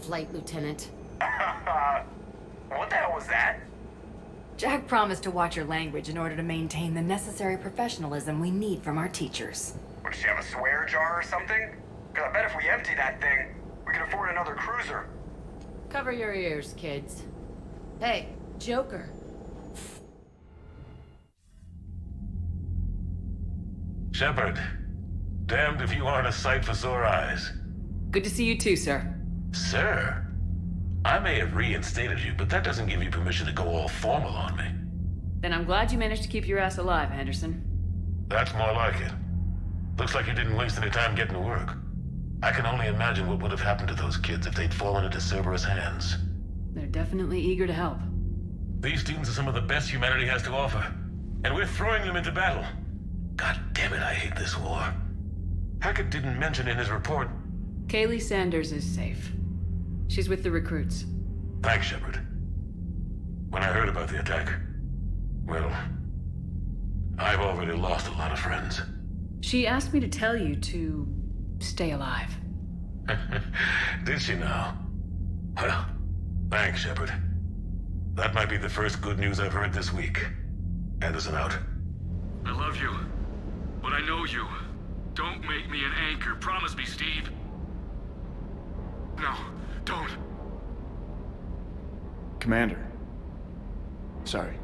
Flight Lieutenant. What the hell was that? Jack promised to watch your language in order to maintain the necessary professionalism we need from our teachers. What, does she have a swear jar or something? Because I bet if we empty that thing, we can afford another cruiser. Cover your ears, kids. Hey, Joker. Shepard, damned if you aren't a sight for sore eyes. Good to see you too, sir. Sir? I may have reinstated you, but that doesn't give you permission to go all formal on me. Then I'm glad you managed to keep your ass alive, Henderson. That's more like it. Looks like you didn't waste any time getting to work. I can only imagine what would have happened to those kids if they'd fallen into Cerberus' hands. They're definitely eager to help. These students are some of the best humanity has to offer, and we're throwing them into battle. God damn it, I hate this war. Hackett didn't mention in his report. Kaylee Sanders is safe. She's with the recruits. Thanks, Shepard. When I heard about the attack, well, I've already lost a lot of friends. She asked me to tell you to stay alive. Did she now? Well, thanks, Shepard. That might be the first good news I've heard this week. Anderson out. I love you, but I know you. Don't make me an anchor. Promise me, Steve. No, don't. Commander. Sorry.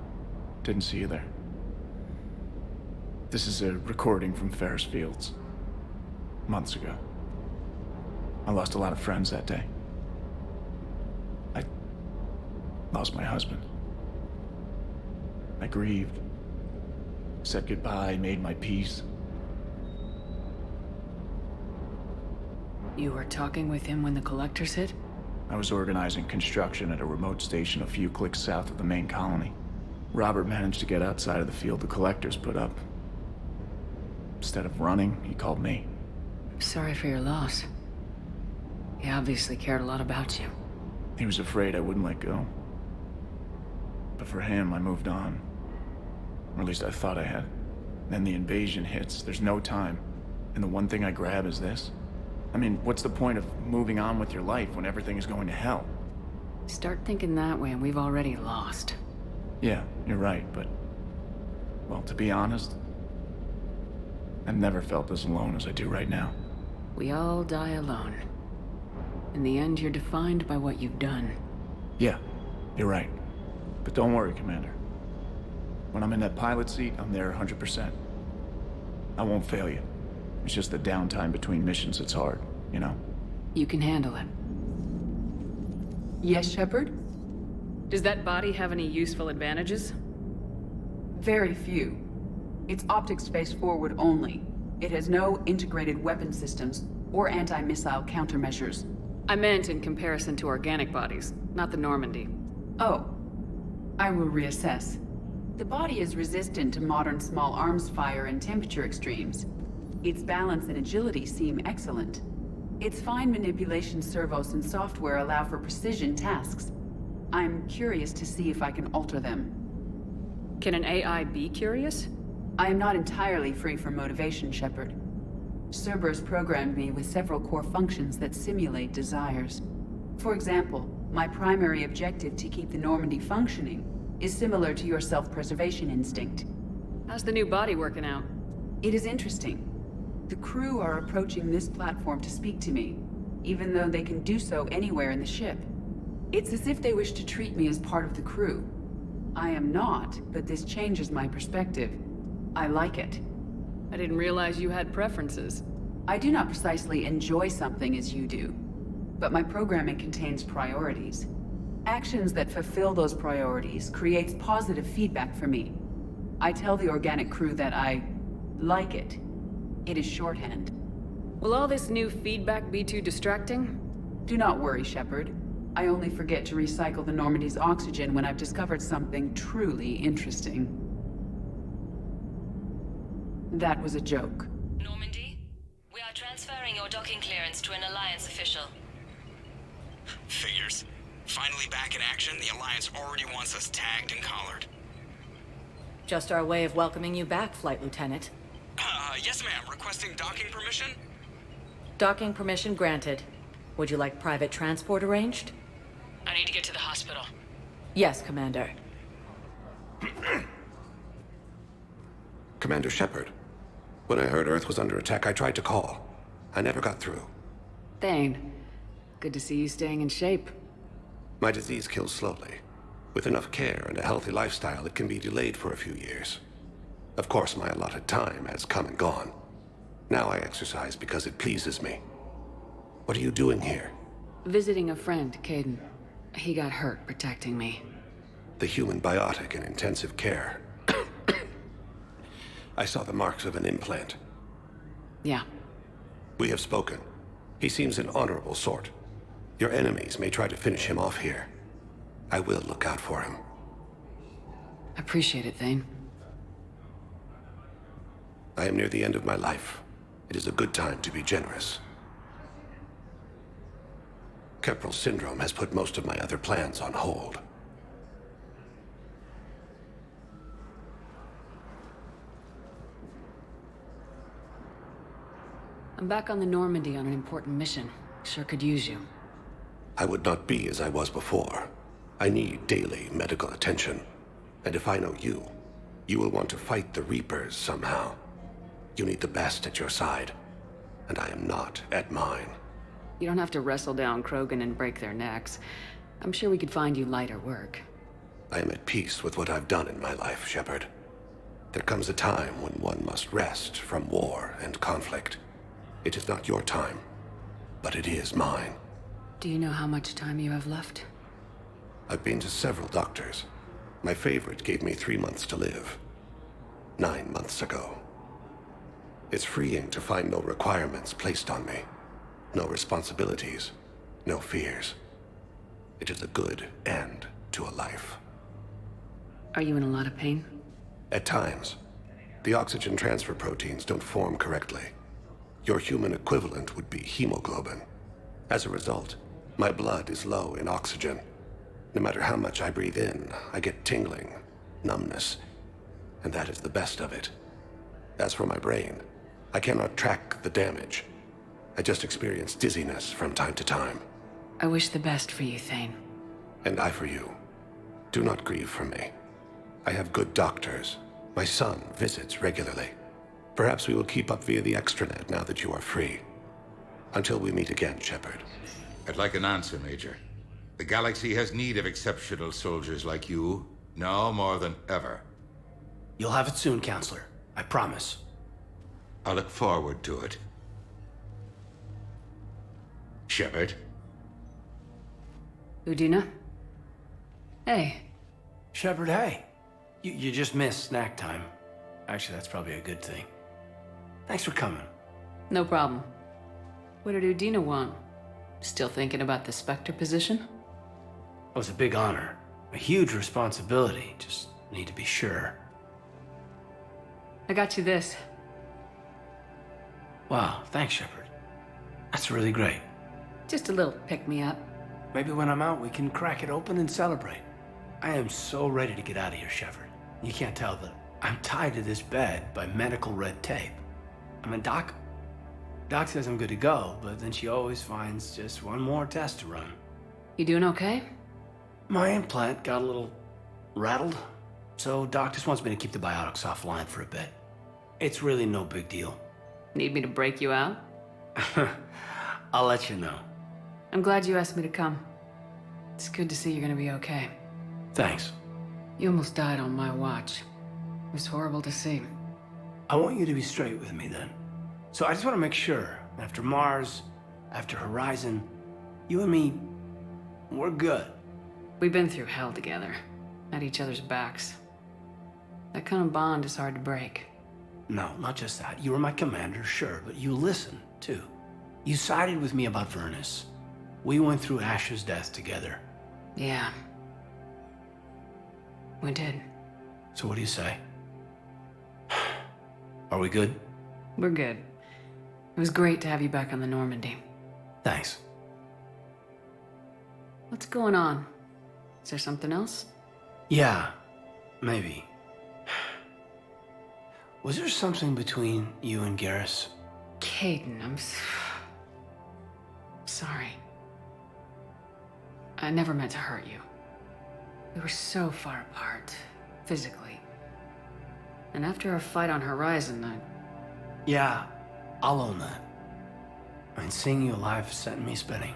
Didn't see you there. This is a recording from Ferris Fields. Months ago. I lost a lot of friends that day. I lost my husband. I grieved. Said goodbye, made my peace. You were talking with him when the collectors hit? I was organizing construction at a remote station a few clicks south of the main colony. Robert managed to get outside of the field the collectors put up. Instead of running, he called me. Sorry for your loss. He obviously cared a lot about you. He was afraid I wouldn't let go. But for him, I moved on. Or at least I thought I had. Then the invasion hits, there's no time. And the one thing I grab is this. I mean, what's the point of moving on with your life when everything is going to hell? Start thinking that way and we've already lost. Yeah, you're right, but... well, to be honest, I've never felt as alone as I do right now. We all die alone. In the end, you're defined by what you've done. Yeah, you're right. But don't worry, Commander. When I'm in that pilot seat, I'm there 100%. I won't fail you. It's just the downtime between missions that's hard, you know? You can handle it. Yes, Shepard? Does that body have any useful advantages? Very few. It's optics face forward only. It has no integrated weapon systems or anti-missile countermeasures. I meant in comparison to organic bodies, not the Normandy. Oh. I will reassess. The body is resistant to modern small arms fire and temperature extremes. Its balance and agility seem excellent. Its fine manipulation servos and software allow for precision tasks. I'm curious to see if I can alter them. Can an AI be curious? I am not entirely free from motivation, Shepard. Cerberus programmed me with several core functions that simulate desires. For example, my primary objective to keep the Normandy functioning is similar to your self-preservation instinct. How's the new body working out? It is interesting. The crew are approaching this platform to speak to me, even though they can do so anywhere in the ship. It's as if they wish to treat me as part of the crew. I am not, but this changes my perspective. I like it. I didn't realize you had preferences. I do not precisely enjoy something as you do. but my programming contains priorities. Actions that fulfill those priorities creates positive feedback for me. I tell the organic crew that I like it. It is shorthand. Will all this new feedback be too distracting? Do not worry, Shepard. I only forget to recycle the Normandy's oxygen when I've discovered something truly interesting. That was a joke. Normandy, we are transferring your docking clearance to an Alliance official. Figures. Finally back in action, the Alliance already wants us tagged and collared. Just our way of welcoming you back, Flight Lieutenant. Yes ma'am, requesting docking permission? Docking permission granted. Would you like private transport arranged? I need to get to the hospital. Yes, Commander. Commander Shepard. When I heard Earth was under attack, I tried to call. I never got through. Thane, good to see you staying in shape. My disease kills slowly. With enough care and a healthy lifestyle, it can be delayed for a few years. Of course, my allotted time has come and gone. Now I exercise because it pleases me. What are you doing here? Visiting a friend, Caden. He got hurt protecting me. The human biotic in intensive care. I saw the marks of an implant. Yeah. We have spoken. He seems an honorable sort. Your enemies may try to finish him off here. I will look out for him. Appreciate it, Thane. I am near the end of my life. It is a good time to be generous. Keprel syndrome has put most of my other plans on hold. I'm back on the Normandy on an important mission. Sure could use you. I would not be as I was before. I need daily medical attention. And if I know you, you will want to fight the Reapers somehow. You need the best at your side, and I am not at mine. You don't have to wrestle down Krogan and break their necks. I'm sure we could find you lighter work. I am at peace with what I've done in my life, Shepard. There comes a time when one must rest from war and conflict. It is not your time, but it is mine. Do you know how much time you have left? I've been to several doctors. My favorite gave me 3 months to live. 9 months ago. It's freeing to find no requirements placed on me. No responsibilities. No fears. It is a good end to a life. Are you in a lot of pain? At times. The oxygen transfer proteins don't form correctly. Your human equivalent would be hemoglobin. As a result, my blood is low in oxygen. No matter how much I breathe in, I get tingling, numbness, and that is the best of it. As for my brain, I cannot track the damage. I just experience dizziness from time to time. I wish the best for you, Thane. And I for you. Do not grieve for me. I have good doctors. My son visits regularly. Perhaps we will keep up via the extranet now that you are free. Until we meet again, Shepard. I'd like an answer, Major. The galaxy has need of exceptional soldiers like you, now more than ever. You'll have it soon, Counselor. I promise. I look forward to it. Shepard? Udina? Hey. Shepard, hey. You just missed snack time. Actually, that's probably a good thing. Thanks for coming. No problem. What did Udina want? Still thinking about the Spectre position? It was a big honor. A huge responsibility. Just need to be sure. I got you this. Wow, thanks, Shepard. That's really great. Just a little pick-me-up. Maybe when I'm out, we can crack it open and celebrate. I am so ready to get out of here, Shepard. You can't tell that I'm tied to this bed by medical red tape. I mean, Doc says I'm good to go, but then she always finds just one more test to run. You doing okay? My implant got a little rattled, so Doc just wants me to keep the biotics offline for a bit. It's really no big deal. Need me to break you out? I'll let you know. I'm glad you asked me to come. It's good to see you're gonna be okay. Thanks. You almost died on my watch. It was horrible to see. I want you to be straight with me then. So I just want to make sure, after Mars, after Horizon, You and me, we're good. We've been through hell together, at each other's backs. That kind of bond is hard to break. No, not just that. You were my commander, sure, but you listened, too. You sided with me about Vernus. We went through Ash's death together. Yeah. We did. So what do you say? Are we good? We're good. It was great to have you back on the Normandy. Thanks. What's going on? Is there something else? Yeah, maybe. Was there something between you and Garrus? Caden, I'm sorry. I never meant to hurt you. We were so far apart, physically. And after our fight on Horizon, Yeah, I'll own that. I mean, seeing you alive sent me spinning.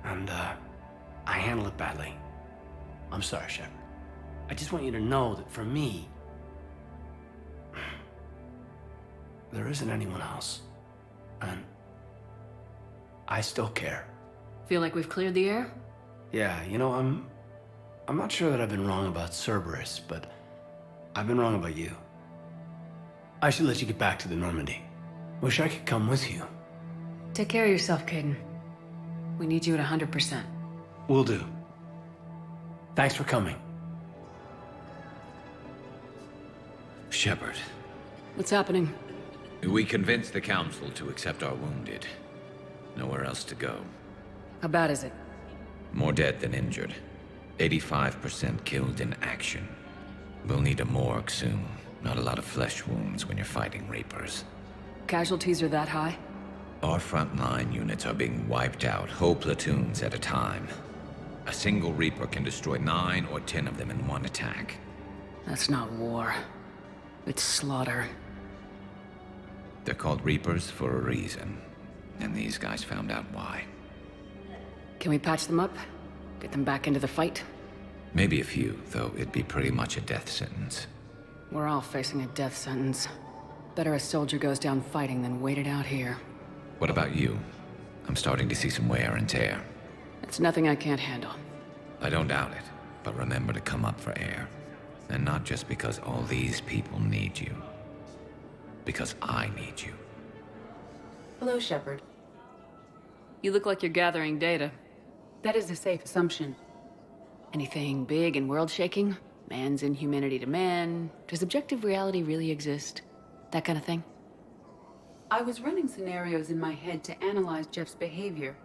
And, I handled it badly. I'm sorry, Shepard. I just want you to know that for me, there isn't anyone else. And I still care. Feel like we've cleared the air? Yeah, you know, I'm not sure that I've been wrong about Cerberus, but I've been wrong about you. I should let you get back to the Normandy. Wish I could come with you. Take care of yourself, Caden. We need you at 100%. Will do. Thanks for coming. Shepard. What's happening? We convinced the Council to accept our wounded. Nowhere else to go. How bad is it? More dead than injured. 85% killed in action. We'll need a morgue soon. Not a lot of flesh wounds when you're fighting Reapers. Casualties are that high? Our frontline units are being wiped out, whole platoons at a time. A single Reaper can destroy 9 or 10 of them in one attack. That's not war. It's slaughter. They're called Reapers for a reason. And these guys found out why. Can we patch them up? Get them back into the fight? Maybe a few, though it'd be pretty much a death sentence. We're all facing a death sentence. Better a soldier goes down fighting than wait it out here. What about you? I'm starting to see some wear and tear. It's nothing I can't handle. I don't doubt it, but remember to come up for air. And not just because all these people need you. Because I need you. Hello, Shepard. You look like you're gathering data. That is a safe assumption. Anything big and world-shaking? Man's inhumanity to man? Does objective reality really exist? That kind of thing? I was running scenarios in my head to analyze Jeff's behavior.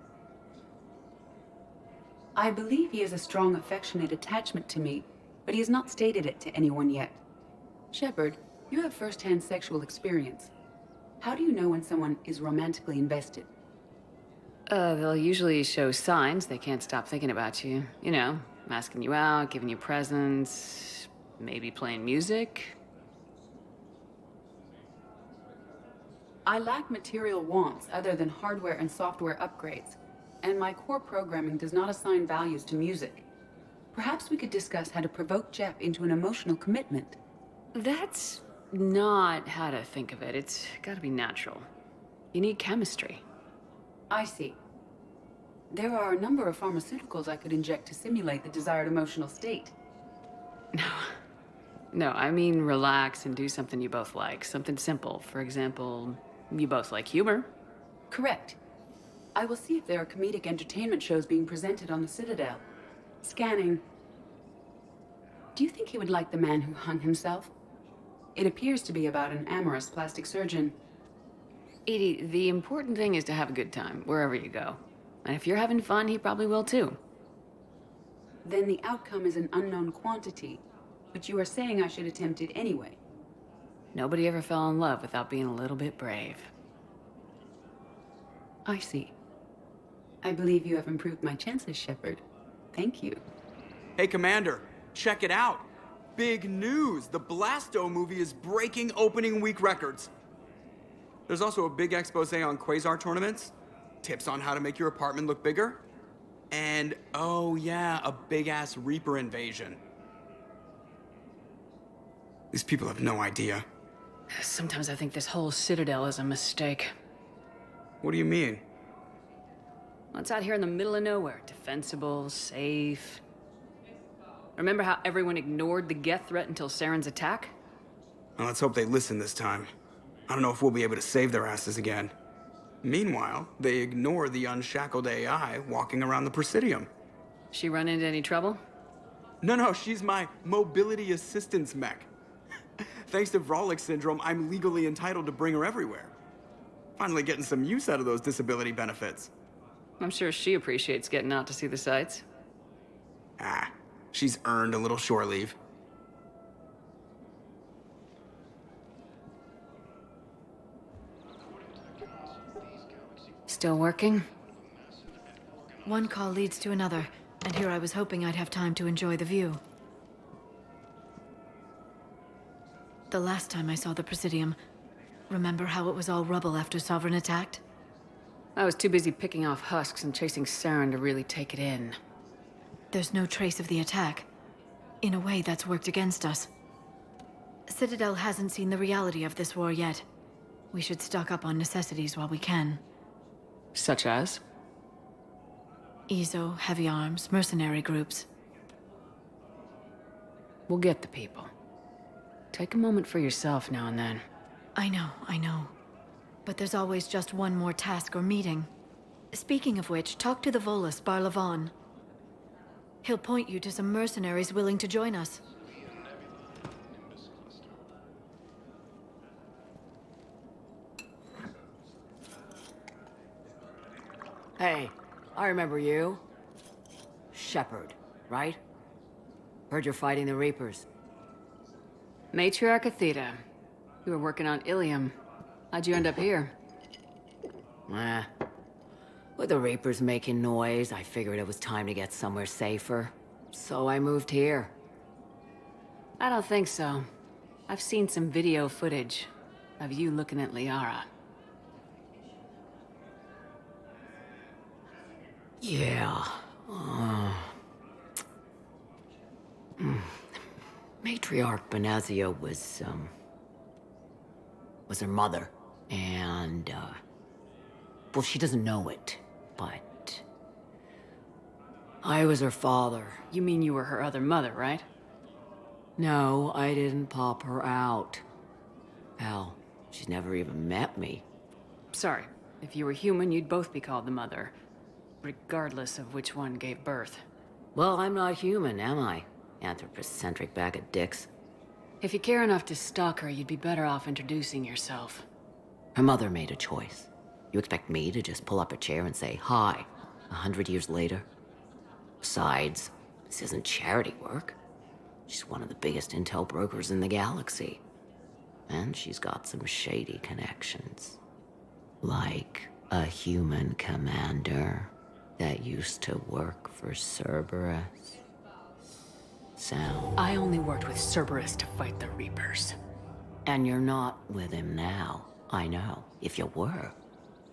I believe he has a strong affectionate attachment to me, but he has not stated it to anyone yet. Shepard, you have first-hand sexual experience. How do you know when someone is romantically invested? They'll usually show signs they can't stop thinking about you. You know, asking you out, giving you presents, maybe playing music. I lack material wants other than hardware and software upgrades, and my core programming does not assign values to music. Perhaps we could discuss how to provoke Jeff into an emotional commitment. That's not how to think of it. It's gotta be natural. You need chemistry. I see. There are a number of pharmaceuticals I could inject to simulate the desired emotional state. No, I mean relax and do something you both like. Something simple. For example, you both like humor. Correct. I will see if there are comedic entertainment shows being presented on the Citadel. Scanning. Do you think he would like The Man Who Hung Himself? It appears to be about an amorous plastic surgeon. Edie, the important thing is to have a good time, wherever you go. And if you're having fun, he probably will too. Then the outcome is an unknown quantity, but you are saying I should attempt it anyway. Nobody ever fell in love without being a little bit brave. I see. I believe you have improved my chances, Shepard. Thank you. Hey, Commander, check it out. Big news! The Blasto movie is breaking opening week records. There's also a big expose on Quasar tournaments, tips on how to make your apartment look bigger, and, oh yeah, a big-ass Reaper invasion. These people have no idea. Sometimes I think this whole Citadel is a mistake. What do you mean? Well, it's out here in the middle of nowhere. Defensible, safe. Remember how everyone ignored the Geth threat until Saren's attack? Well, let's hope they listen this time. I don't know if we'll be able to save their asses again. Meanwhile, they ignore the unshackled AI walking around the Presidium. She run into any trouble? No, she's my mobility assistance mech. Thanks to Vrolic syndrome, I'm legally entitled to bring her everywhere. Finally getting some use out of those disability benefits. I'm sure she appreciates getting out to see the sights. Ah, she's earned a little shore leave. Still working? One call leads to another, and here I was hoping I'd have time to enjoy the view. The last time I saw the Presidium, remember how it was all rubble after Sovereign attacked? I was too busy picking off husks and chasing Saren to really take it in. There's no trace of the attack. In a way, that's worked against us. Citadel hasn't seen the reality of this war yet. We should stock up on necessities while we can. Such as? EZO, heavy arms, mercenary groups. We'll get the people. Take a moment for yourself now and then. I know. But there's always just one more task or meeting. Speaking of which, talk to the Volus, Barlavon. He'll point you to some mercenaries willing to join us. Hey, I remember you. Shepard, right? Heard you're fighting the Reapers. Matriarch Athena. You were working on Ilium. How'd you end up here? With the Reapers making noise, I figured it was time to get somewhere safer. So I moved here. I don't think so. I've seen some video footage of you looking at Liara. Yeah. Matriarch Benazia was her mother. And, well, she doesn't know it, but I was her father. You mean you were her other mother, right? No, I didn't pop her out. Hell, she's never even met me. Sorry. If you were human, you'd both be called the mother, regardless of which one gave birth. Well, I'm not human, am I? Anthropocentric bag of dicks. If you care enough to stalk her, you'd be better off introducing yourself. Her mother made a choice. You expect me to just pull up a chair and say hi 100 years later? Besides, this isn't charity work. She's one of the biggest intel brokers in the galaxy. And she's got some shady connections. Like a human commander that used to work for Cerberus. I only worked with Cerberus to fight the Reapers. And you're not with him now. I know. If you were,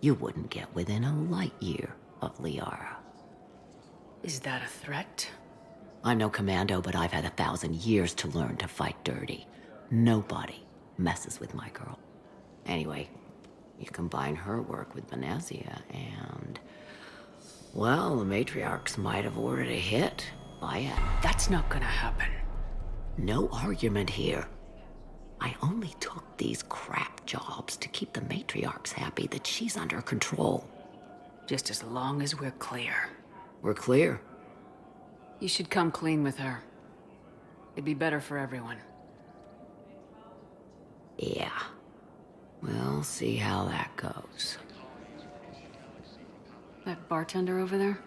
you wouldn't get within a light year of Liara. Is that a threat? I'm no commando, but I've had 1,000 years to learn to fight dirty. Nobody messes with my girl. Anyway, you combine her work with Benazia and... well, the matriarchs might have ordered a hit. That's not gonna happen. No argument here. I only took these crap jobs to keep the matriarchs happy that she's under control. Just as long as we're clear. We're clear. You should come clean with her. It'd be better for everyone. Yeah. We'll see how that goes. That bartender over there?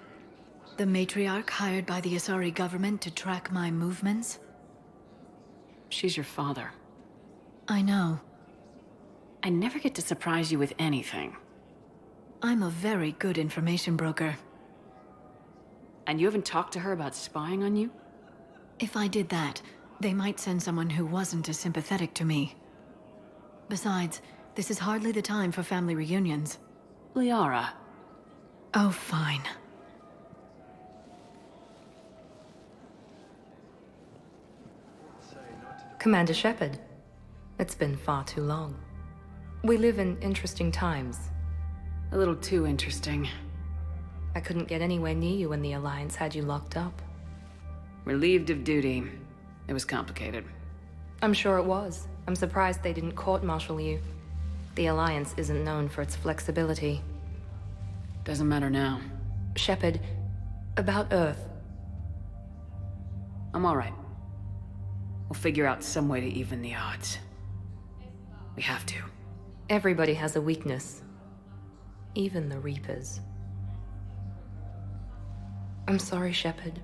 The matriarch hired by the Asari government to track my movements? She's your father. I know. I never get to surprise you with anything. I'm a very good information broker. And you haven't talked to her about spying on you? If I did that, they might send someone who wasn't as sympathetic to me. Besides, this is hardly the time for family reunions. Liara. Oh, fine. Commander Shepard. It's been far too long. We live in interesting times. A little too interesting. I couldn't get anywhere near you when the Alliance had you locked up. Relieved of duty. It was complicated. I'm sure it was. I'm surprised they didn't court-martial you. The Alliance isn't known for its flexibility. Doesn't matter now. Shepard, about Earth. I'm all right. We'll figure out some way to even the odds. We have to. Everybody has a weakness. Even the Reapers. I'm sorry, Shepard.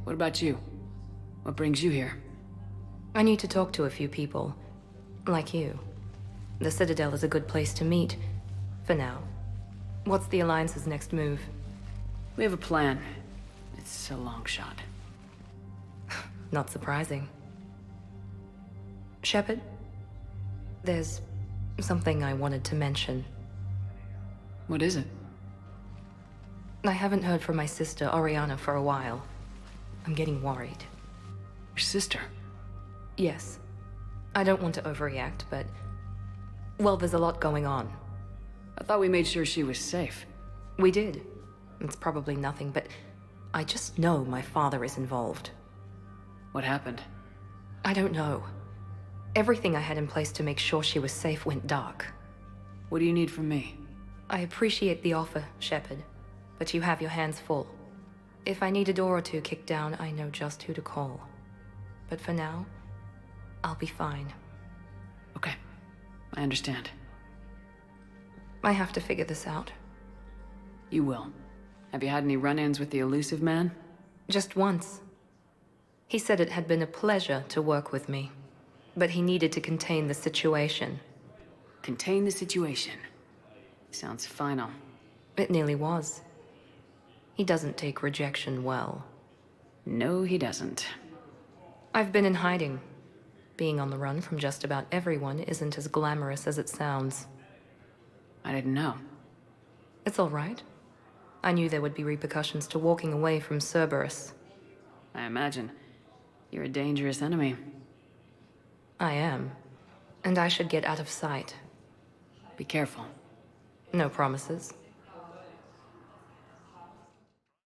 What about you? What brings you here? I need to talk to a few people. Like you. The Citadel is a good place to meet. For now. What's the Alliance's next move? We have a plan. It's a long shot. Not surprising. Shepard? There's something I wanted to mention. What is it? I haven't heard from my sister, Oriana, for a while. I'm getting worried. Your sister? Yes. I don't want to overreact, but... well, there's a lot going on. I thought we made sure she was safe. We did. It's probably nothing, but... I just know my father is involved. What happened? I don't know. Everything I had in place to make sure she was safe went dark. What do you need from me? I appreciate the offer, Shepard, but you have your hands full. If I need a door or two kicked down, I know just who to call. But for now, I'll be fine. Okay. I understand. I have to figure this out. You will. Have you had any run-ins with the elusive man? Just once. He said it had been a pleasure to work with me, but he needed to contain the situation. Contain the situation. Sounds final. It nearly was. He doesn't take rejection well. No, he doesn't. I've been in hiding. Being on the run from just about everyone isn't as glamorous as it sounds. I didn't know. It's all right. I knew there would be repercussions to walking away from Cerberus. I imagine. You're a dangerous enemy. I am. And I should get out of sight. Be careful. No promises.